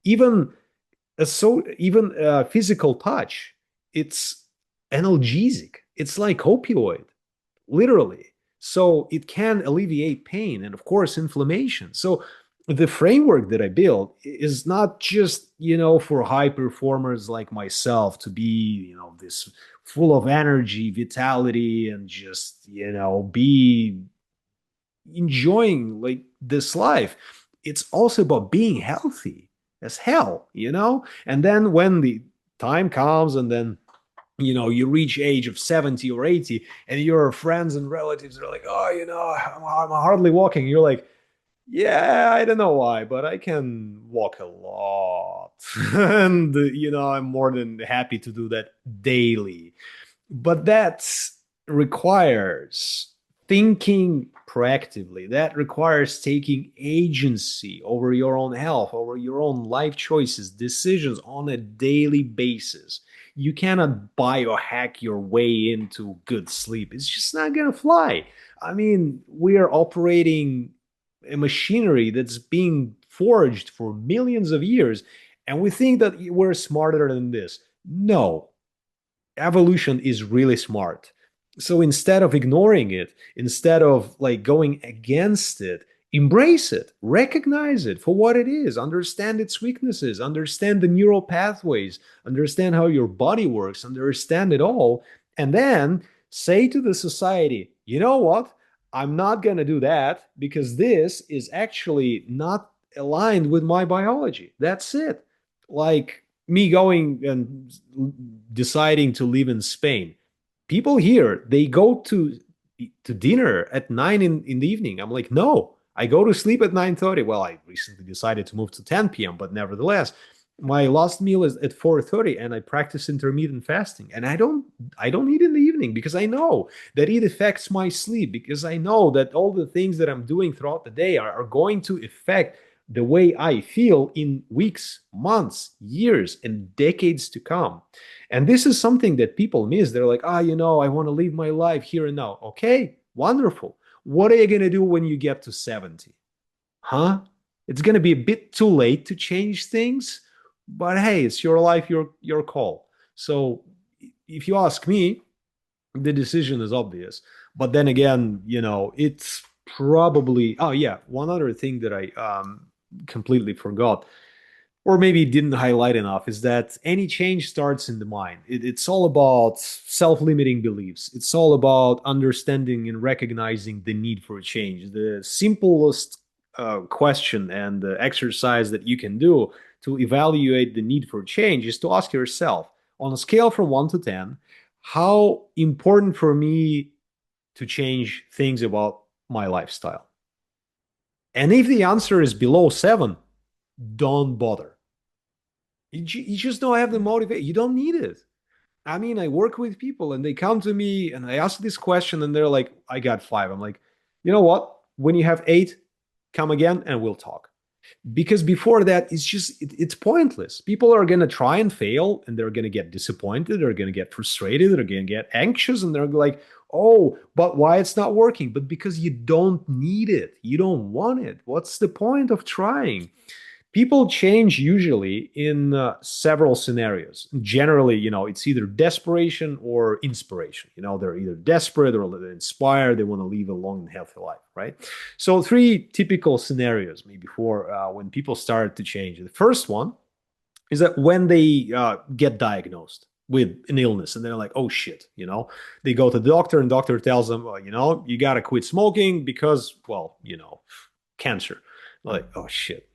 Even physical touch, it's analgesic. It's like opioid, literally. So it can alleviate pain and, of course, inflammation. So the framework that I built is not just, for high performers like myself to be, this full of energy, vitality, and just, be enjoying like this life. It's also about being healthy as hell. And then when the time comes, and then you reach age of 70 or 80, and your friends and relatives are like, oh, I'm hardly walking. You're like, yeah, I don't know why, but I can walk a lot. And I'm more than happy to do that daily. But that requires thinking proactively. That requires taking agency over your own health, over your own life choices, decisions on a daily basis. You cannot buy or hack your way into good sleep. It's just not going to fly. I mean, we are operating a machinery that's being forged for millions of years, and we think that we're smarter than this. No, evolution is really smart. So instead of ignoring it, instead of like going against it, embrace it, recognize it for what it is, understand its weaknesses, understand the neural pathways, understand how your body works, understand it all, and then say to the society, you know what? I'm not going to do that because this is actually not aligned with my biology. That's it. Like me going and deciding to live in Spain. People here, they go to dinner at 9 in the evening. I'm like, no, I go to sleep at 9:30. Well, I recently decided to move to 10 p.m., but nevertheless, my last meal is at 4:30, and I practice intermittent fasting. And I don't eat in the evening because I know that it affects my sleep, because I know that all the things that I'm doing throughout the day are going to affect the way I feel in weeks, months, years, and decades to come. And this is something that people miss. They're like, I want to live my life here and now. Okay, wonderful. What are you going to do when you get to 70? Huh? It's going to be a bit too late to change things, but hey, it's your life, your call. So if you ask me, the decision is obvious. But then again, it's probably, oh yeah, one other thing that I completely forgot, or maybe didn't highlight enough, is that any change starts in the mind. It's all about self-limiting beliefs. It's all about understanding and recognizing the need for a change. The simplest question and exercise that you can do to evaluate the need for change is to ask yourself, on a scale from 1 to 10, how important for me to change things about my lifestyle? And if the answer is below 7, don't bother. You just don't have the motivation. You don't need it. I mean, I work with people and they come to me and I ask this question and they're like, I got five. I'm like, you know what? When you have eight, come again and we'll talk. Because before that, it's pointless. People are going to try and fail and they're going to get disappointed. They're going to get frustrated. They're going to get anxious and they're like, oh, but why it's not working? But because you don't need it. You don't want it. What's the point of trying? People change usually in several scenarios. Generally, it's either desperation or inspiration. They're either desperate or they're inspired. They want to live a long and healthy life, right? So, three typical scenarios maybe for when people start to change. The first one is that when they get diagnosed with an illness and they're like, oh shit, they go to the doctor and doctor tells them, well, you got to quit smoking because, well, cancer. Like, oh shit,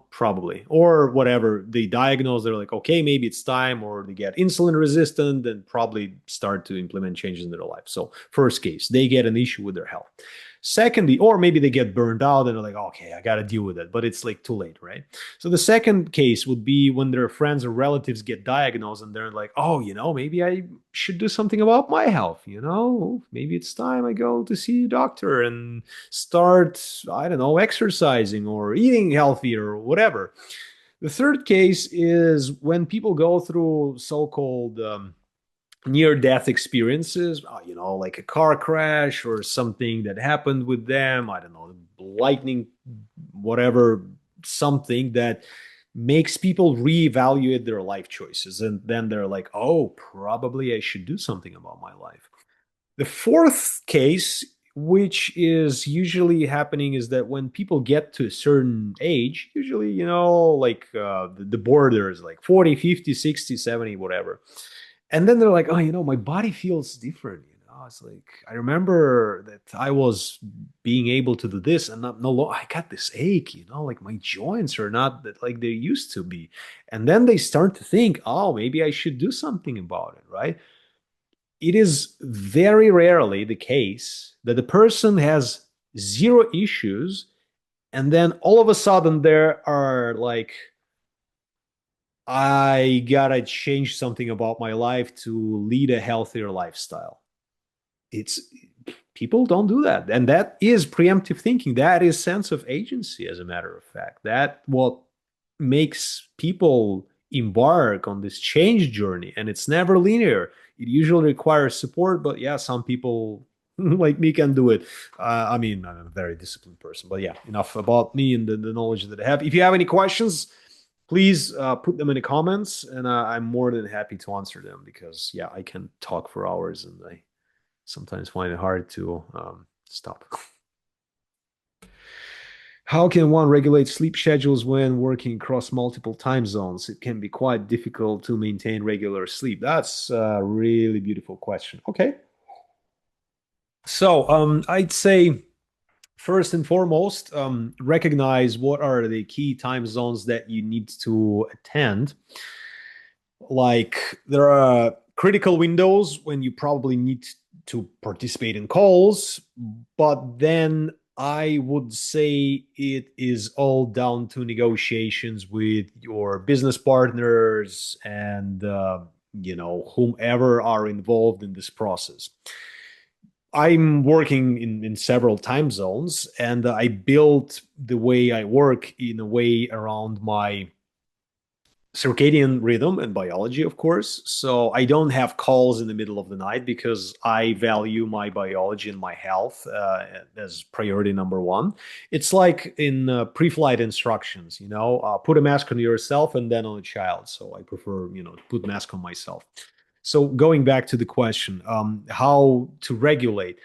probably. Or whatever. They diagnose, they're like, okay, maybe it's time, or they get insulin resistant and probably start to implement changes in their life. So, first case, they get an issue with their health. Secondly, or maybe they get burned out and they're like, okay, I got to deal with it, but it's like too late, right? So the second case would be when their friends or relatives get diagnosed and they're like, oh, maybe I should do something about my health, maybe it's time I go to see a doctor and start, I don't know, exercising or eating healthier or whatever. The third case is when people go through so-called near death experiences, like a car crash or something that happened with them. I don't know, lightning, whatever, something that makes people reevaluate their life choices. And then they're like, oh, probably I should do something about my life. The fourth case, which is usually happening, is that when people get to a certain age, usually, like the border is like 40, 50, 60, 70, whatever, and then they're like, oh, my body feels different. It's like I remember that I was being able to do this, and not no longer I got this ache. Like my joints are not that like they used to be. And then they start to think, oh, maybe I should do something about it, right? It is very rarely the case that the person has zero issues, and then all of a sudden there are like I gotta change something about my life to lead a healthier lifestyle. It's People don't do that. And that is preemptive thinking. That is sense of agency, as a matter of fact. That what makes people embark on this change journey. And it's never linear. It usually requires support, but yeah, some people like me can do it. I mean, I'm a very disciplined person, but yeah, enough about me and the knowledge that I have. If you have any questions, please put them in the comments, and I'm more than happy to answer them because, yeah, I can talk for hours and I sometimes find it hard to stop. How can one regulate sleep schedules when working across multiple time zones? It can be quite difficult to maintain regular sleep. That's a really beautiful question. Okay. So I'd say first and foremost, recognize what are the key time zones that you need to attend. Like there are critical windows when you probably need to participate in calls, but then I would say it is all down to negotiations with your business partners and whomever are involved in this process. I'm working in several time zones, and I built the way I work in a way around my circadian rhythm and biology, of course. So I don't have calls in the middle of the night because I value my biology and my health as priority number one. It's like in pre-flight instructions, put a mask on yourself and then on a child. So I prefer, to put mask on myself. So going back to the question, how to regulate.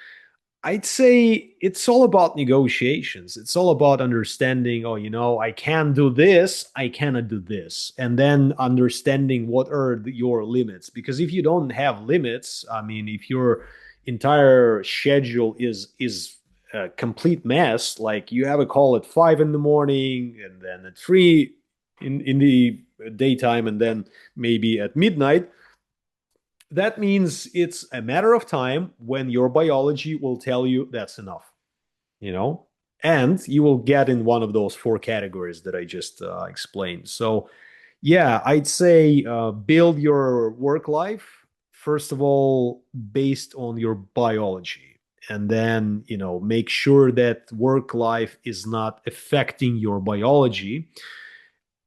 I'd say it's all about negotiations. It's all about understanding, oh, I can do this, I cannot do this. And then understanding what are your limits. Because if you don't have limits, I mean, if your entire schedule is a complete mess, like you have a call at 5 in the morning and then at 3 in the daytime and then maybe at midnight, that means it's a matter of time when your biology will tell you that's enough, you know, and you will get in one of those four categories that I just explained. So Yeah, I'd say build your work life, first of all, based on your biology. And then, make sure that work life is not affecting your biology.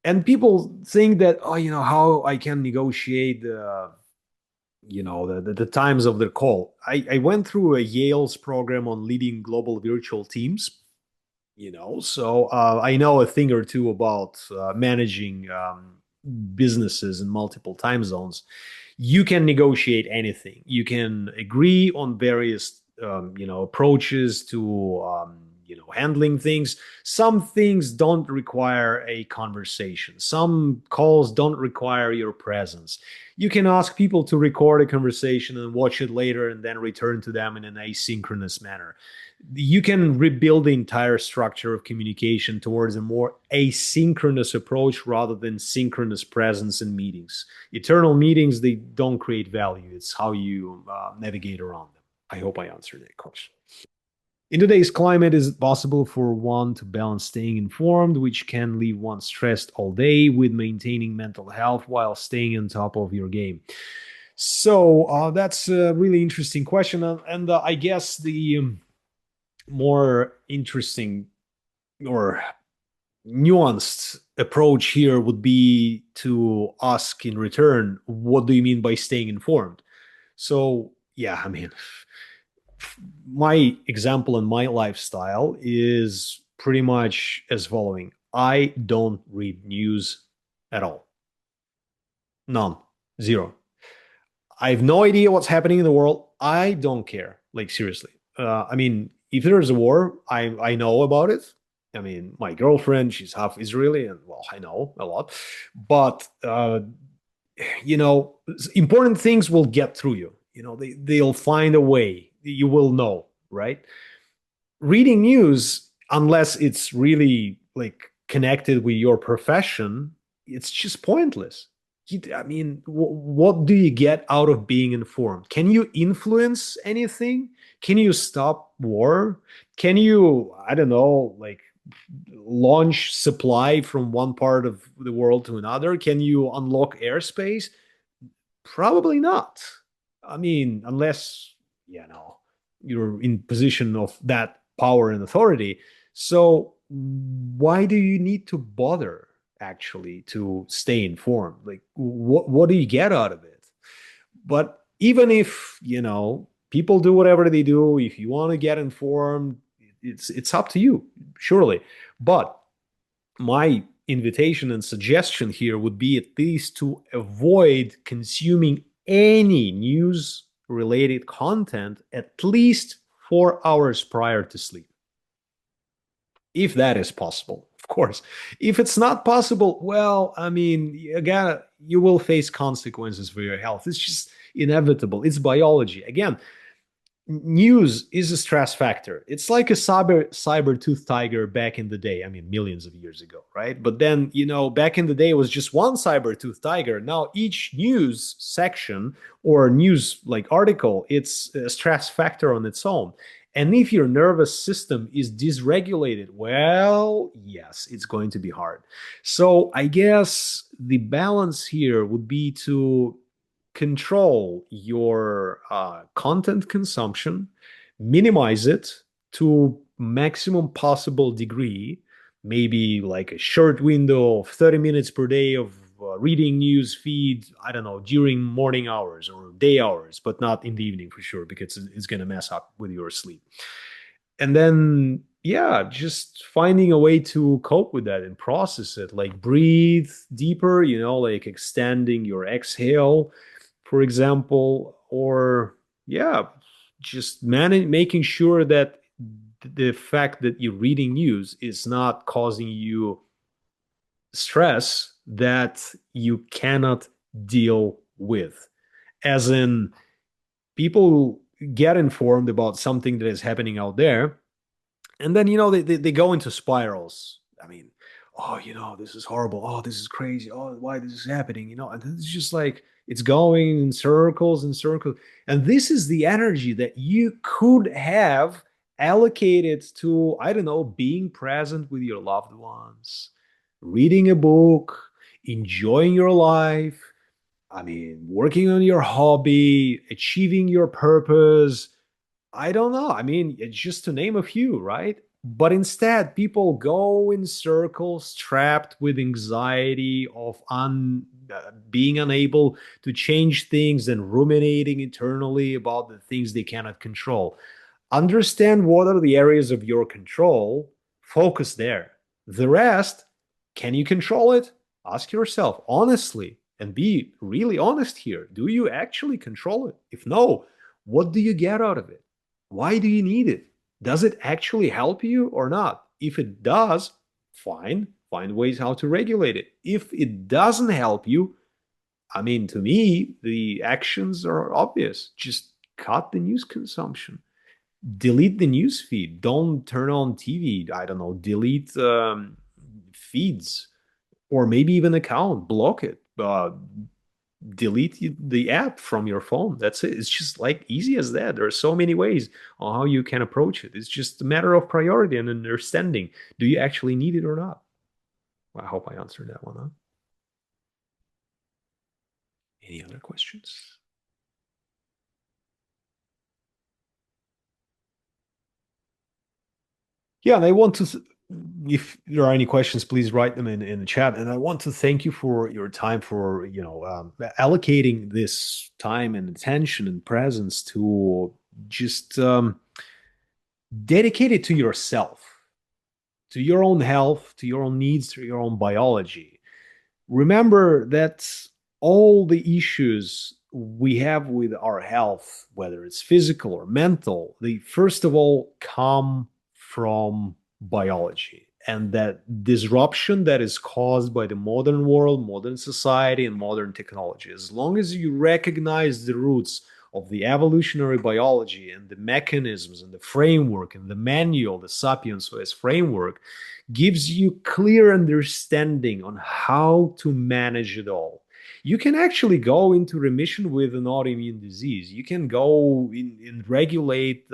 And people think that, oh, how I can negotiate the times of the call. I went through a Yale's program on leading global virtual teams, so I know a thing or two about managing businesses in multiple time zones. You can negotiate anything. You can agree on various approaches to handling things. Some things don't require a conversation. Some calls don't require your presence. You can ask people to record a conversation and watch it later and then return to them in an asynchronous manner. You can rebuild the entire structure of communication towards a more asynchronous approach rather than synchronous presence in meetings. Eternal meetings, they don't create value. It's how you navigate around them. I hope I answered that question. In today's climate, is it possible for one to balance staying informed, which can leave one stressed all day, with maintaining mental health while staying on top of your game? So that's a really interesting question, and I guess the more interesting or nuanced approach here would be to ask in return, what do you mean by staying informed? So, yeah, I mean, my example and my lifestyle is pretty much as following. I don't read news at all. None. Zero. I have no idea what's happening in the world. I don't care. Like, seriously. I mean, if there's a war, I know about it. I mean, my girlfriend, she's half Israeli, and well, I know a lot. But important things will get through you. They'll find a way. You will know, right? Reading news, unless it's really like connected with your profession, it's just pointless. I mean, what do you get out of being informed? Can you influence anything? Can you stop war? Can you, I don't know, like launch supply from one part of the world to another? Can you unlock airspace? Probably not. I mean, unless, you're in position of that power and authority. So why do you need to bother actually to stay informed? Like what do you get out of it? But even if, people do whatever they do, if you want to get informed, it's up to you, surely. But my invitation and suggestion here would be at least to avoid consuming any news related content at least 4 hours prior to sleep, if that is possible, of course. If it's not possible, well, I mean, you will face consequences for your health. It's just inevitable. It's biology. Again, news is a stress factor. It's like a cyber tooth tiger back in the day. I mean, millions of years ago, right? But then, back in the day, it was just one cyber tooth tiger. Now, each news section or news like article, it's a stress factor on its own. And if your nervous system is dysregulated, well, yes, it's going to be hard. So I guess the balance here would be to control your content consumption, minimize it to maximum possible degree, maybe like a short window of 30 minutes per day of reading news feed, I don't know, during morning hours or day hours, but not in the evening for sure, because it's going to mess up with your sleep. And then, yeah, just finding a way to cope with that and process it, like breathe deeper, like extending your exhale, for example, or yeah, just making sure that the fact that you're reading news is not causing you stress that you cannot deal with. As in, people get informed about something that is happening out there, and then, they go into spirals. I mean, oh, this is horrible. Oh, this is crazy. Oh, why this is happening? And it's just like it's going in circles and circles. And this is the energy that you could have allocated to, I don't know, being present with your loved ones, reading a book, enjoying your life, I mean, working on your hobby, achieving your purpose. I don't know. I mean, it's just to name a few, right? But instead, people go in circles, trapped with anxiety of being unable to change things and ruminating internally about the things they cannot control. Understand what are the areas of your control, focus there. The rest, can you control it? Ask yourself honestly and be really honest here. Do you actually control it? If no, what do you get out of it? Why do you need it? Does it actually help you or not? If it does, fine, find ways how to regulate it. If it doesn't help you, I mean, to me, the actions are obvious. Just cut the news consumption, delete the news feed, don't turn on TV, I don't know, delete feeds, or maybe even account, block it, delete the app from your phone. That's it. It's just like easy as that. There are so many ways on how you can approach it. It's just a matter of priority and understanding. Do you actually need it or not? Well, I hope I answered that one. Huh? Any other questions? Yeah, and I want to, if there are any questions, please write them in the chat. And I want to thank you for your time, for, allocating this time and attention and presence to just dedicate it to yourself, to your own health, to your own needs, to your own biology. Remember that all the issues we have with our health, whether it's physical or mental, they first of all come from biology. And that disruption that is caused by the modern world, modern society, and modern technology. As long as you recognize the roots of the evolutionary biology and the mechanisms and the framework and the manual, the Sapiens OS framework, gives you clear understanding on how to manage it all. You can actually go into remission with an autoimmune disease. You can go in and regulate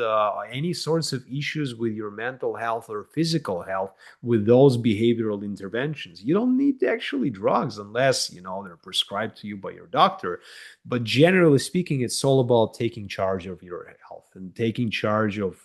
any sorts of issues with your mental health or physical health with those behavioral interventions. You don't need actually drugs unless, they're prescribed to you by your doctor. But generally speaking, it's all about taking charge of your health and taking charge of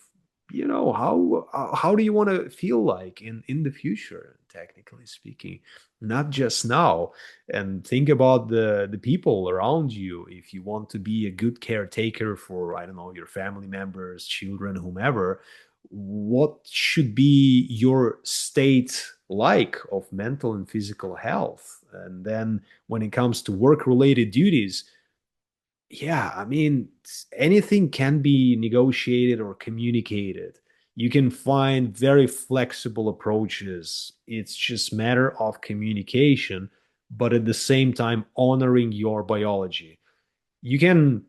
how do you want to feel like in the future, technically speaking, not just now. And think about the people around you. If you want to be a good caretaker for, I don't know, your family members, children, whomever, what should be your state like of mental and physical health? And then when it comes to work related duties, yeah, I mean, anything can be negotiated or communicated. You can find very flexible approaches. It's just matter of communication, but at the same time honoring your biology. You can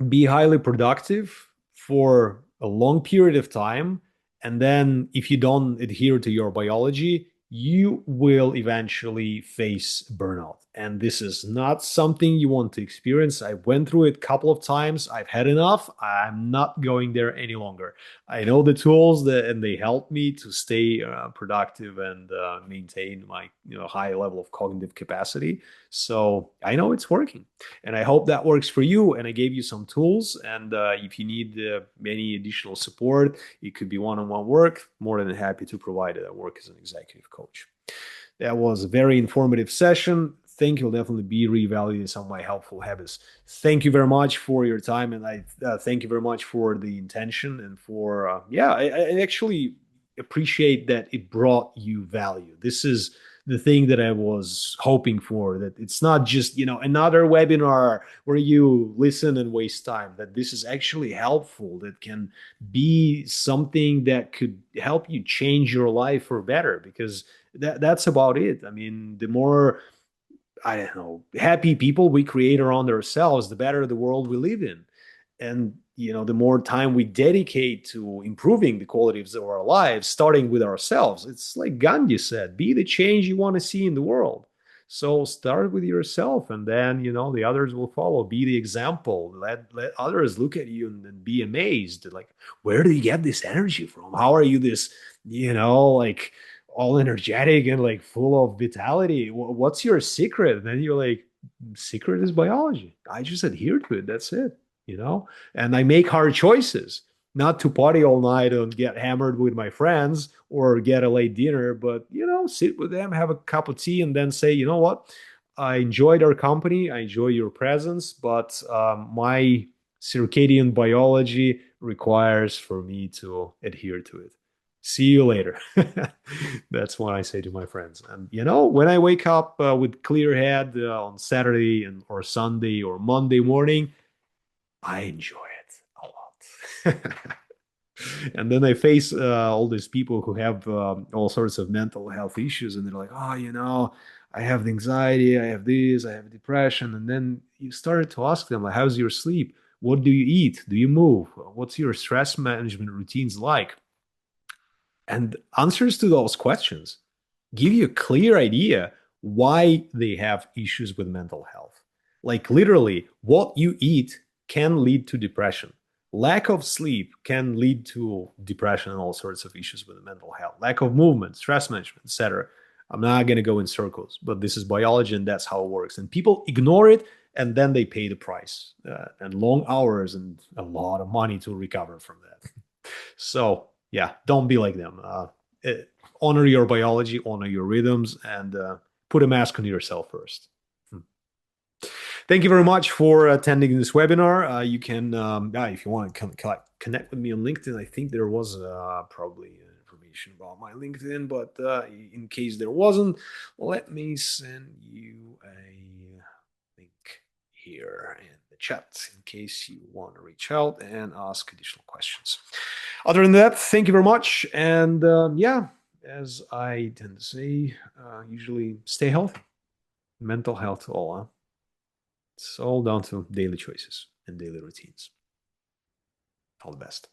be highly productive for a long period of time. And then if you don't adhere to your biology, you will eventually face burnout. And this is not something you want to experience. I went through it a couple of times. I've had enough. I'm not going there any longer. I know the tools and they help me to stay productive and maintain my high level of cognitive capacity. So I know it's working. And I hope that works for you. And I gave you some tools. And if you need any additional support, it could be one-on-one work. More than happy to provide it. I work as an executive coach. That was a very informative session. Think you'll definitely be reevaluating some of my helpful habits. Thank you very much for your time, and I thank you very much for the intention and for I actually appreciate that it brought you value. This is the thing that I was hoping for, that it's not just, another webinar where you listen and waste time, that this is actually helpful, that can be something that could help you change your life for better, because that's about it. I mean, the more, I don't know, happy people we create around ourselves, the better the world we live in. And, the more time we dedicate to improving the quality of our lives, starting with ourselves. It's like Gandhi said, be the change you want to see in the world. So start with yourself, and then, the others will follow. Be the example. Let others look at you and be amazed. Like, where do you get this energy from? How are you this, like, all energetic and like full of vitality. What's your secret? And then you're like, secret is biology. I just adhere to it. That's it, you know? And I make hard choices, not to party all night and get hammered with my friends or get a late dinner, but, sit with them, have a cup of tea, and then say, you know what? I enjoyed our company. I enjoy your presence, but my circadian biology requires for me to adhere to it. See you later. That's what I say to my friends. And when I wake up with clear head on Saturday or Sunday or Monday morning, I enjoy it a lot. And then I face all these people who have all sorts of mental health issues, and they're like, oh, I have anxiety, I have this, I have depression. And then you started to ask them, like, how's your sleep? What do you eat? Do you move? What's your stress management routines like? And answers to those questions give you a clear idea why they have issues with mental health. Like literally, what you eat can lead to depression. Lack of sleep can lead to depression and all sorts of issues with mental health. Lack of movement, stress management, etc. I'm not going to go in circles, but this is biology and that's how it works. And people ignore it and then they pay the price and long hours and a lot of money to recover from that. So yeah, don't be like them. Eh, Honor your biology, honor your rhythms, and put a mask on yourself first. Hmm. Thank you very much for attending this webinar. You can, if you want to connect with me on LinkedIn, I think there was probably information about my LinkedIn, but in case there wasn't, let me send you a link here in the chat in case you want to reach out and ask additional questions. Other than that, thank you very much. And yeah, as I tend to say, usually stay healthy. Mental health to all. Huh? It's all down to daily choices and daily routines. All the best.